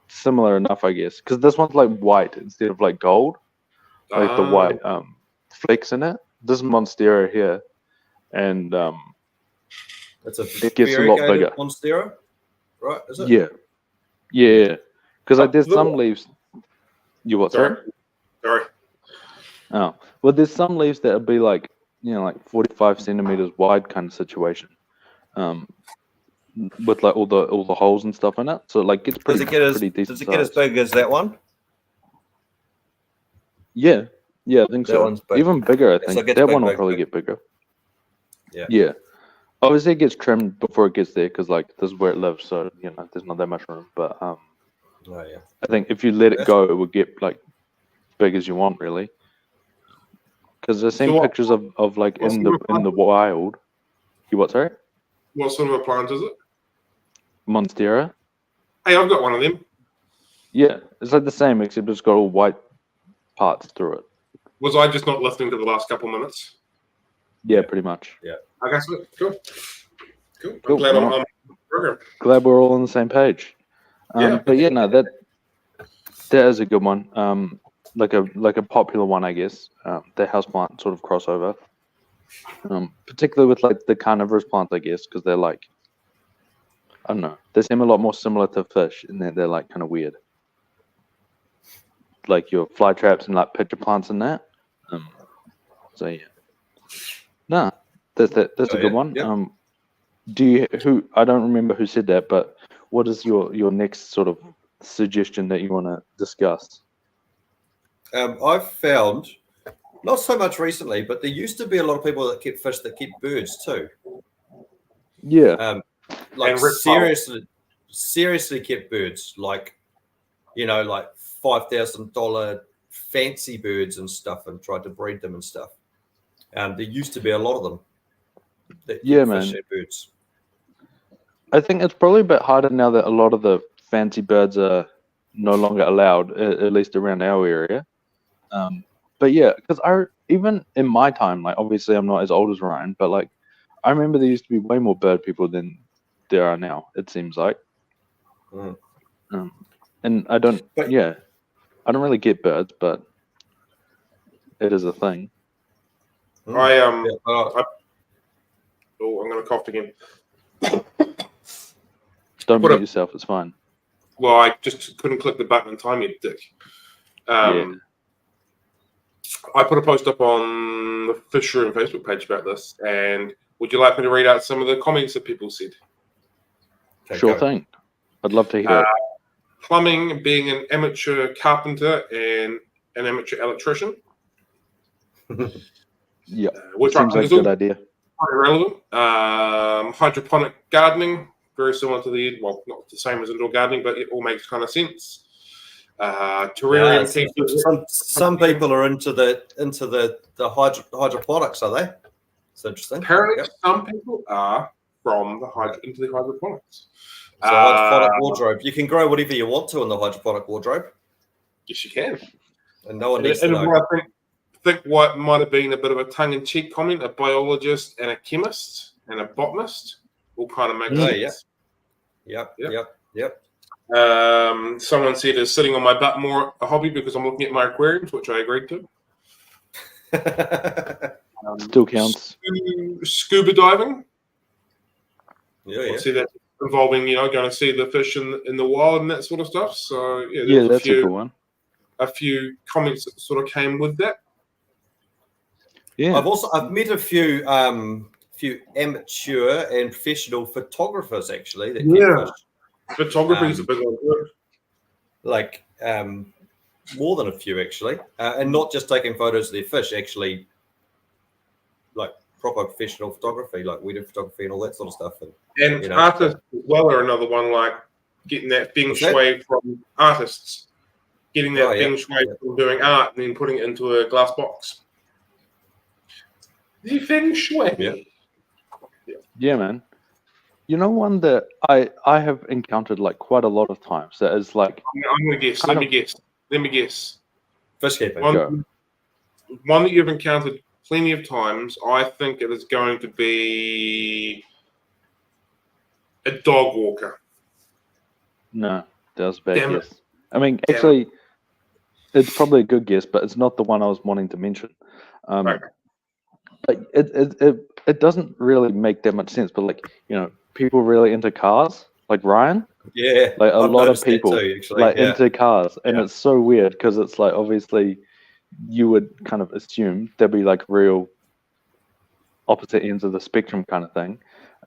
similar enough, I guess. Because this one's like white instead of like gold, like the white flakes in it. This is Monstera here, and it gets a lot bigger. Monstera, right? Is it? Yeah. Because like there's some leaves. You what? Sorry. Oh, well, there's some leaves that would be like like 45 centimeters wide kind of situation, with like all the holes and stuff in it. So it like gets pretty decent. Does it get as big as that one? Yeah, I think so. One's big. Even bigger, I think. So that one will probably get bigger. Yeah. Obviously, it gets trimmed before it gets there because like this is where it lives, so there's not that much room. But Oh yeah. I think if you let it go, it would get like big as you want, really. Because I've seen pictures of like in the wild. You what? Sorry. What sort of a plant is it? Monstera. Hey, I've got one of them. Yeah, it's like the same except it's got all white parts through it. Was I just not listening to the last couple minutes? Yeah, pretty much. Yeah. Okay, so cool. Cool. I'm glad I'm Well, on the program. glad we're all on the same page. Yeah. But yeah, no, that is a good one. Like a popular one, I guess. The houseplant sort of crossover. Particularly with like the carnivorous plants, I guess, because they're like, I don't know, they seem a lot more similar to fish in that they're like kind of weird. Like your fly traps and like pitcher plants and that. So yeah. Nah, that's a good one. Yeah. I don't remember who said that, but what is your next sort of suggestion that you want to discuss? I've found, not so much recently, but there used to be a lot of people that kept fish that keep birds too. Yeah. Like reptiles. seriously kept birds, like like $5,000 fancy birds and stuff, and tried to breed them and stuff. There used to be a lot of them that keep fish and birds. I think it's probably a bit harder now that a lot of the fancy birds are no longer allowed, at least around our area. But yeah, because even in my time, like obviously I'm not as old as Ryan, but like I remember there used to be way more bird people than there are now. It seems like, and I don't really get birds, but it is a thing. I'm going to cough again. Don't mute yourself. It's fine. Well, I just couldn't click the button in time, you dick. I put a post up on the Fish Room Facebook page about this, and would you like me to read out some of the comments that people said? Okay, sure thing. I'd love to hear it. Plumbing, being an amateur carpenter and an amateur electrician. Yeah, which seems like a good idea. Quite relevant. Hydroponic gardening, very similar to not the same as indoor gardening, but it all makes kind of sense. Terrarium people. Some people are into the hydroponics, are they? It's interesting. Apparently, some people are into the hydroponics. So hydroponic wardrobe. You can grow whatever you want to in the hydroponic wardrobe. Yes, you can. And no one needs to know. What I think what might have been a bit of a tongue-in-cheek comment, a biologist and a chemist and a botanist all kind of make sense. Yep. Someone said, is sitting on my butt more a hobby because I'm looking at my aquariums, which I agreed to. Still counts. Scuba diving. Yeah. See that involving, going to see the fish in the wild and that sort of stuff. So that's a good one. A few comments that sort of came with that. Yeah, I've met a few amateur and professional photographers actually. Photography is a big one. Like more than a few actually, and not just taking photos of their fish, actually, like proper professional photography, like wedding photography and all that sort of stuff. And artists as well are another one, like getting that feng shui from artists, getting that feng shui from doing art and then putting it into a glass box. The feng shui. Yeah, man. You know, one that I have encountered like quite a lot of times that is like. I'm going to guess. Let me guess. Fish keeping. One that you've encountered plenty of times. I think it is going to be a dog walker. No, that was a bad guess. I mean, actually, it's probably a good guess, but it's not the one I was wanting to mention. Right. But it doesn't really make that much sense. But like, people really into cars, like Ryan. Yeah, like a lot of people into cars, and it's so weird because it's like obviously you would kind of assume there'd be like real opposite ends of the spectrum kind of thing,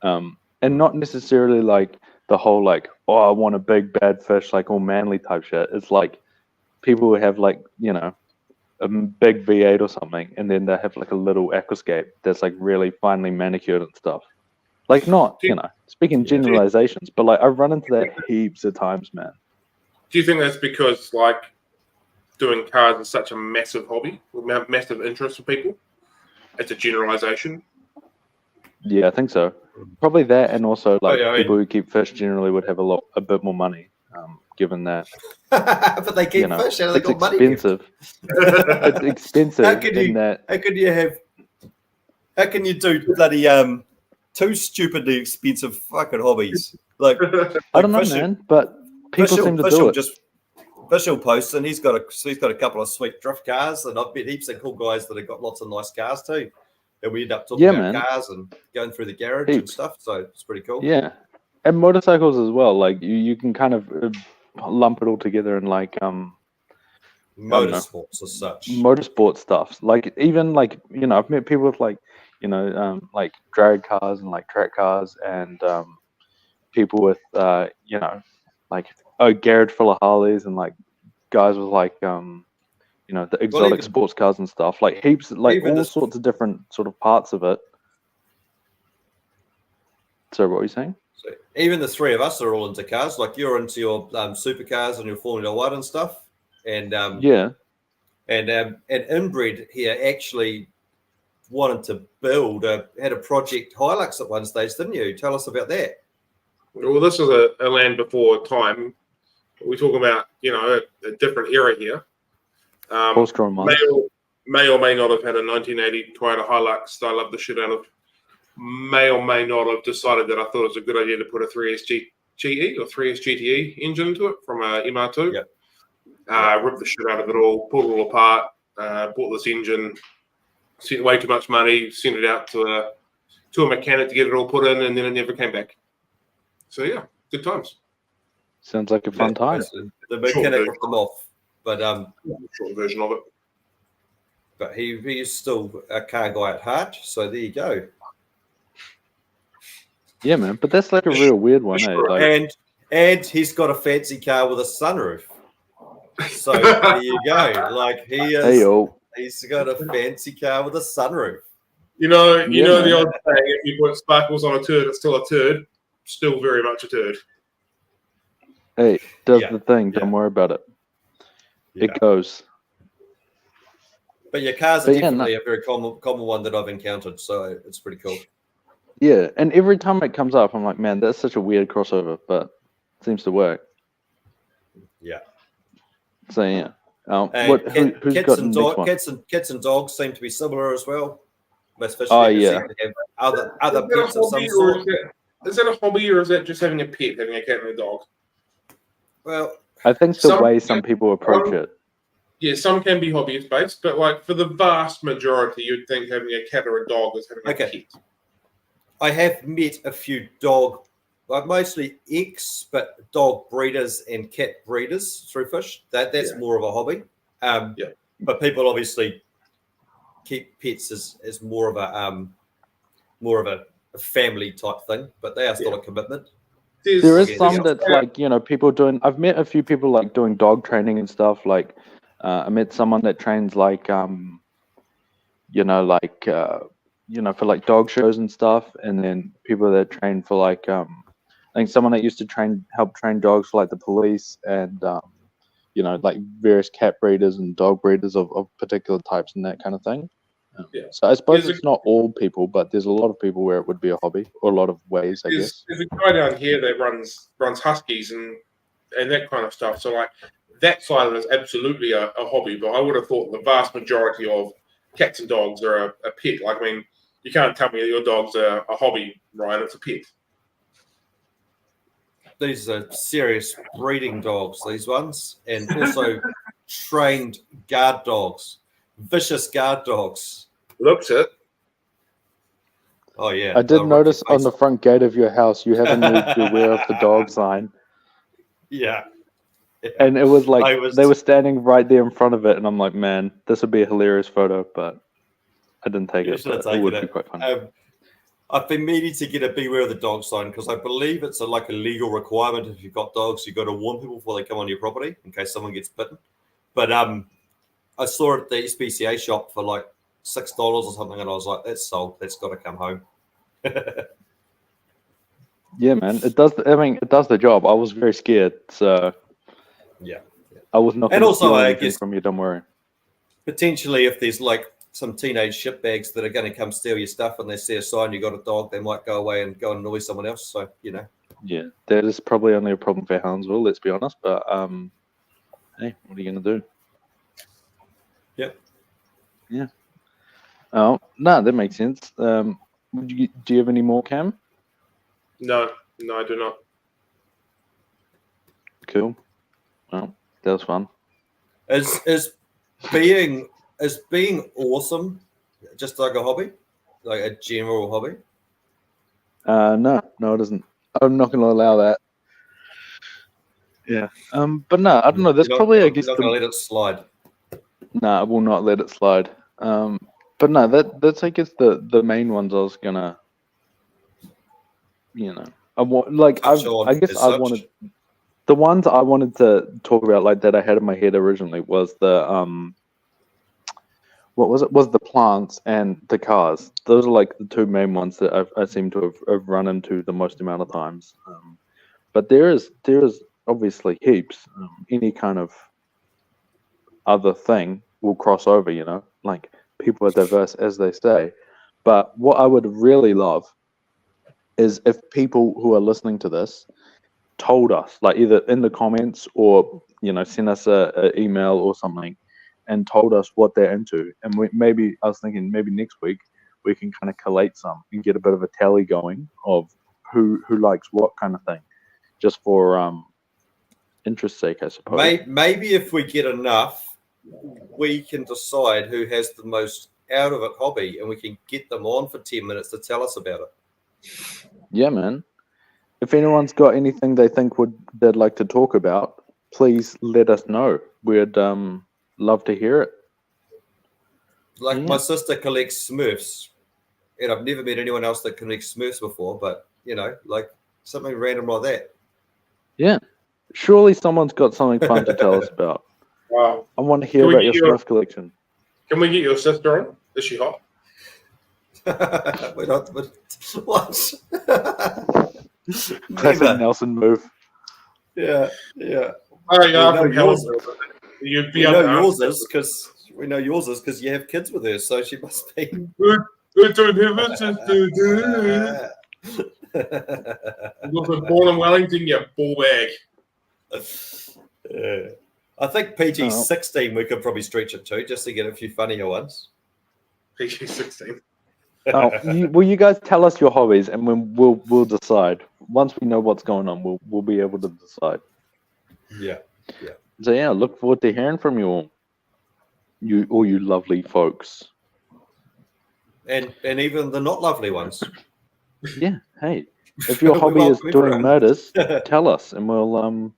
and not necessarily like the whole like, oh, I want a big bad fish, like all manly type shit. It's like people who have like a big V8 or something, and then they have like a little aquascape that's like really finely manicured and stuff. Like, not, Do you- speaking generalizations, but like I've run into that heaps of times, man. Do you think that's because like doing cars is such a massive hobby, with massive interest for people? It's a generalization. Yeah, I think so. Probably that, and also like yeah, I mean- people who keep fish generally would have a bit more money, given that But they keep fish, and they it's got money. expensive. It's expensive How can in you? that. How can you do bloody two stupidly expensive fucking hobbies? Like I don't know, Fish- man, but people seem to do it. Visual posts, and he's got a couple of sweet drift cars, and I've met heaps of cool guys that have got lots of nice cars too. And we end up talking about man. cars and going through the garage and Heaps. stuff. So it's pretty cool. Yeah, and motorcycles as well. Like you can kind of lump it all together in like Motorsports as such. motorsport stuff. Like even like I've met people with like like drag cars and like track cars, and people with like a garage full of Harleys, and like guys with like the exotic sports cars and stuff. Like heaps, like all sorts of different sort of parts of it. So what were you saying? So even the three of us are all into cars. Like you're into your supercars and your Formula One and stuff. And and Inbred here actually wanted to build had a project Hilux at one stage, didn't you? Tell us about that. Well, this is a land before time. We're talking about a different era here. May or may not have had a 1980 Toyota Hilux that I love the shit out of. May or may not have decided that I thought it was a good idea to put a 3S GTE or 3S GTE engine into it from a MR2. Yep. Ripped the shit out of it all, pulled it all apart, bought this engine, spent way too much money, sent it out to a mechanic to get it all put in, and then it never came back. So yeah, good times. Sounds like a fun time. The mechanic ripped them off, but short version of it. But he is still a car guy at heart. So there you go. Yeah, man. But that's like a real weird one, eh? Like, and he's got a fancy car with a sunroof. So there you go. Like he's got a fancy car with a sunroof. You know the old saying: if you put sparkles on a turd, it's still a turd. Still very much a turd. Hey, does the thing. Don't worry about it. Yeah. It goes. But your cars are definitely a very common one that I've encountered. So it's pretty cool. Yeah, and every time it comes up, I'm like, man, that's such a weird crossover, but it seems to work. Yeah. So yeah. Who's got the next one? Cats and dogs seem to be similar as well. Oh yeah. Other pets of some sort. Is that a hobby, or is that just having a pet, having a cat and a dog? Well, I think the way some people approach it. Yeah, some can be hobbyist based, but like for the vast majority, you'd think having a cat or a dog is having a pet. I have met a few dog, like mostly but dog breeders and cat breeders through fish. That's more of a hobby. But people obviously keep pets as more of a family type thing, but they are still a commitment. There is some that's like people doing. I've met a few people like doing dog training and stuff. Like I met someone that trains like for like dog shows and stuff, and then people that train for like I think someone that used to help train dogs for like the police, and like various cat breeders and dog breeders of particular types and that kind of thing. So I suppose it's not all people, but there's a lot of people where it would be a hobby, or a lot of ways, I guess. There's a guy down here that runs huskies and that kind of stuff. So like that side of it is absolutely a hobby, but I would have thought the vast majority of cats and dogs are a pet. Like, I mean, you can't tell me that your dog's a hobby, Ryan. It's a pet. These are serious breeding dogs, these ones, and also trained guard dogs, vicious guard dogs. Looks it. Oh yeah. I did notice on the front gate of your house you have a new beware of the dog sign. Yeah. And it was like they were standing right there in front of it, and I'm like, man, this would be a hilarious photo, but I didn't take it. But it would be quite funny. I've been meaning to get a beware of the dog sign because I believe it's like a legal requirement. If you've got dogs, you've got to warn people before they come on your property in case someone gets bitten. But I saw it at the SPCA shop for like $6 or something, and I was like, that's sold. That's got to come home. Yeah, man, it does. I mean, it does the job. I was very scared, so Yeah. I was not And going to also, steal I anything guess- from you. Don't worry. Potentially, if there's like some teenage shitbags that are going to come steal your stuff and they see a sign you got a dog, they might go away and go and annoy someone else. So, Yeah, that is probably only a problem for Houndsville. Let's be honest. But hey, what are you going to do? Yep. Yeah. Oh no, that makes sense. Do you have any more, Cam? No, I do not. Cool. Well, that was fun. Is being awesome just like a hobby, like a general hobby? No, it isn't. I'm not going to allow that. Yeah. But no, I don't know. That's You're not- probably, I you're guess, not going to let it slide. no, I will not let it slide. But no, that's I guess the main ones I was gonna, I Touch on I guess as I such. wanted the ones I wanted to talk about, like that I had in my head originally, was the what was it? Was the plants and the cars. Those are like the two main ones that I seem to have run into the most amount of times. But there is obviously heaps. Any kind of other thing will cross over, like people are diverse, as they say. But what I would really love is if people who are listening to this told us, like either in the comments or send us a email or something, and told us what they're into. And I was thinking maybe next week we can kind of collate some and get a bit of a tally going of who likes what kind of thing, just for interest's sake, I suppose. Maybe if we get enough, we can decide who has the most out of it hobby, and we can get them on for 10 minutes to tell us about it. Yeah, man. If anyone's got anything they think they'd like to talk about, please let us know. We'd love to hear it. Like Yeah. my sister collects Smurfs, and I've never met anyone else that collects Smurfs before, but like something random like that. Yeah. Surely someone's got something fun to tell us about. Wow. I want to hear Can we about your get your- Smurf collection. Can we get your sister on? Is she hot? We're not, but what? Classic Never. Nelson move. Yeah. Oh, yeah, We I think know Helen yours- will. You'd be We able know to yours answer. is because you have kids with her, so she must be. I don't have a sister. You wasn't born in Wellington, you ball bag. I think PG Oh. 16 we could probably stretch it to just to get a few funnier ones. PG 16. Will you guys tell us your hobbies, and when we'll decide. Once we know what's going on, we'll be able to decide. Yeah. So yeah, look forward to hearing from you all. You lovely folks. And even the not lovely ones. Yeah. Hey, if your We hobby is welcome doing everyone. murders, tell us, and we'll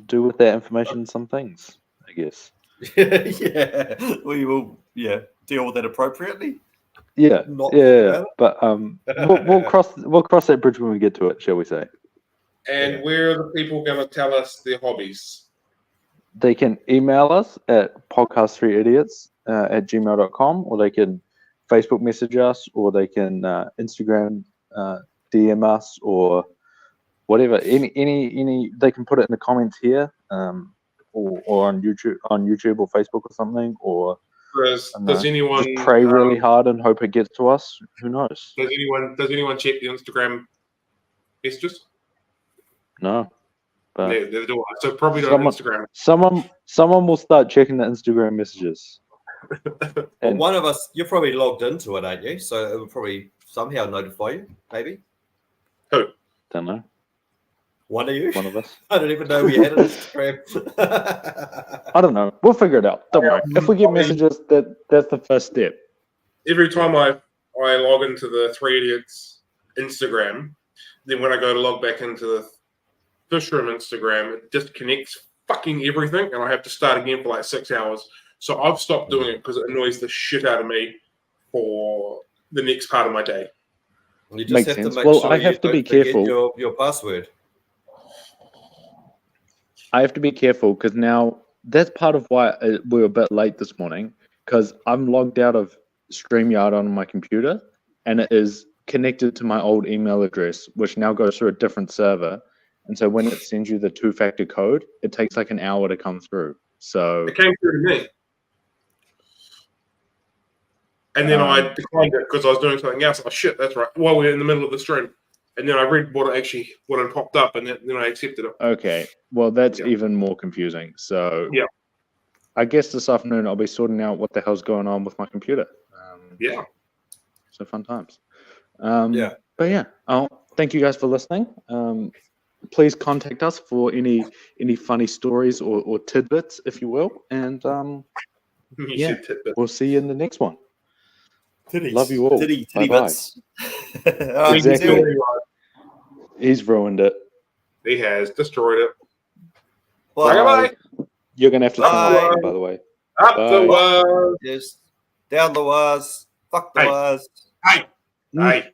do with that information some things, I guess. Yeah. We will deal with that appropriately. Yeah. Not Yeah. about But we'll cross that bridge when we get to it, shall we say? And Yeah. where are the people going to tell us their hobbies? They can email us at podcast3idiots@gmail.com, or they can Facebook message us, or they can Instagram DM us, or whatever. Any they can put it in the comments here, or on YouTube or Facebook or something, or Does anyone just pray really hard and hope it gets to us. Who knows? Does anyone check the Instagram messages? No. But Neither do I. So probably not on Instagram. someone will start checking the Instagram messages. Well, And one of us, you're probably logged into it, aren't you? So it will probably somehow notify you, maybe. don't know. One of you? One of us. I don't even know we had an Instagram. I don't know. We'll figure it out. Don't worry. If we get messages, that's the first step. Every time I log into the Three Idiots Instagram, then when I go to log back into the Fish Room Instagram, it disconnects fucking everything, and I have to start again for like 6 hours. So I've stopped doing it because it annoys the shit out of me for the next part of my day. You just Makes have sense. to make Well, sure I have you to be don't forget careful. your password. I have to be careful because now that's part of why we were a bit late this morning, because I'm logged out of StreamYard on my computer and it is connected to my old email address, which now goes through a different server. And so when it sends you the 2-factor code, it takes like an hour to come through. So It came through to me. And then I declined it because I was doing something else. Oh, shit, that's right. While we were in the middle of the stream. And then I read what had popped up, and then I accepted it. okay, well, that's even more confusing. So I guess this afternoon I'll be sorting out what the hell's going on with my computer. So fun times. But yeah, thank you guys for listening. Please contact us for any funny stories or tidbits, if you will. And we'll see you in the next one. Titties. Love you all. Titty Bye-bye. bits. Exactly. He's ruined it. He has destroyed it. Bye. Bye. You're gonna have to turn Bye. it on, by the way. Up Bye. the wires. Yes. Down the wires. Fuck the Hey. wires. Hey. Hey.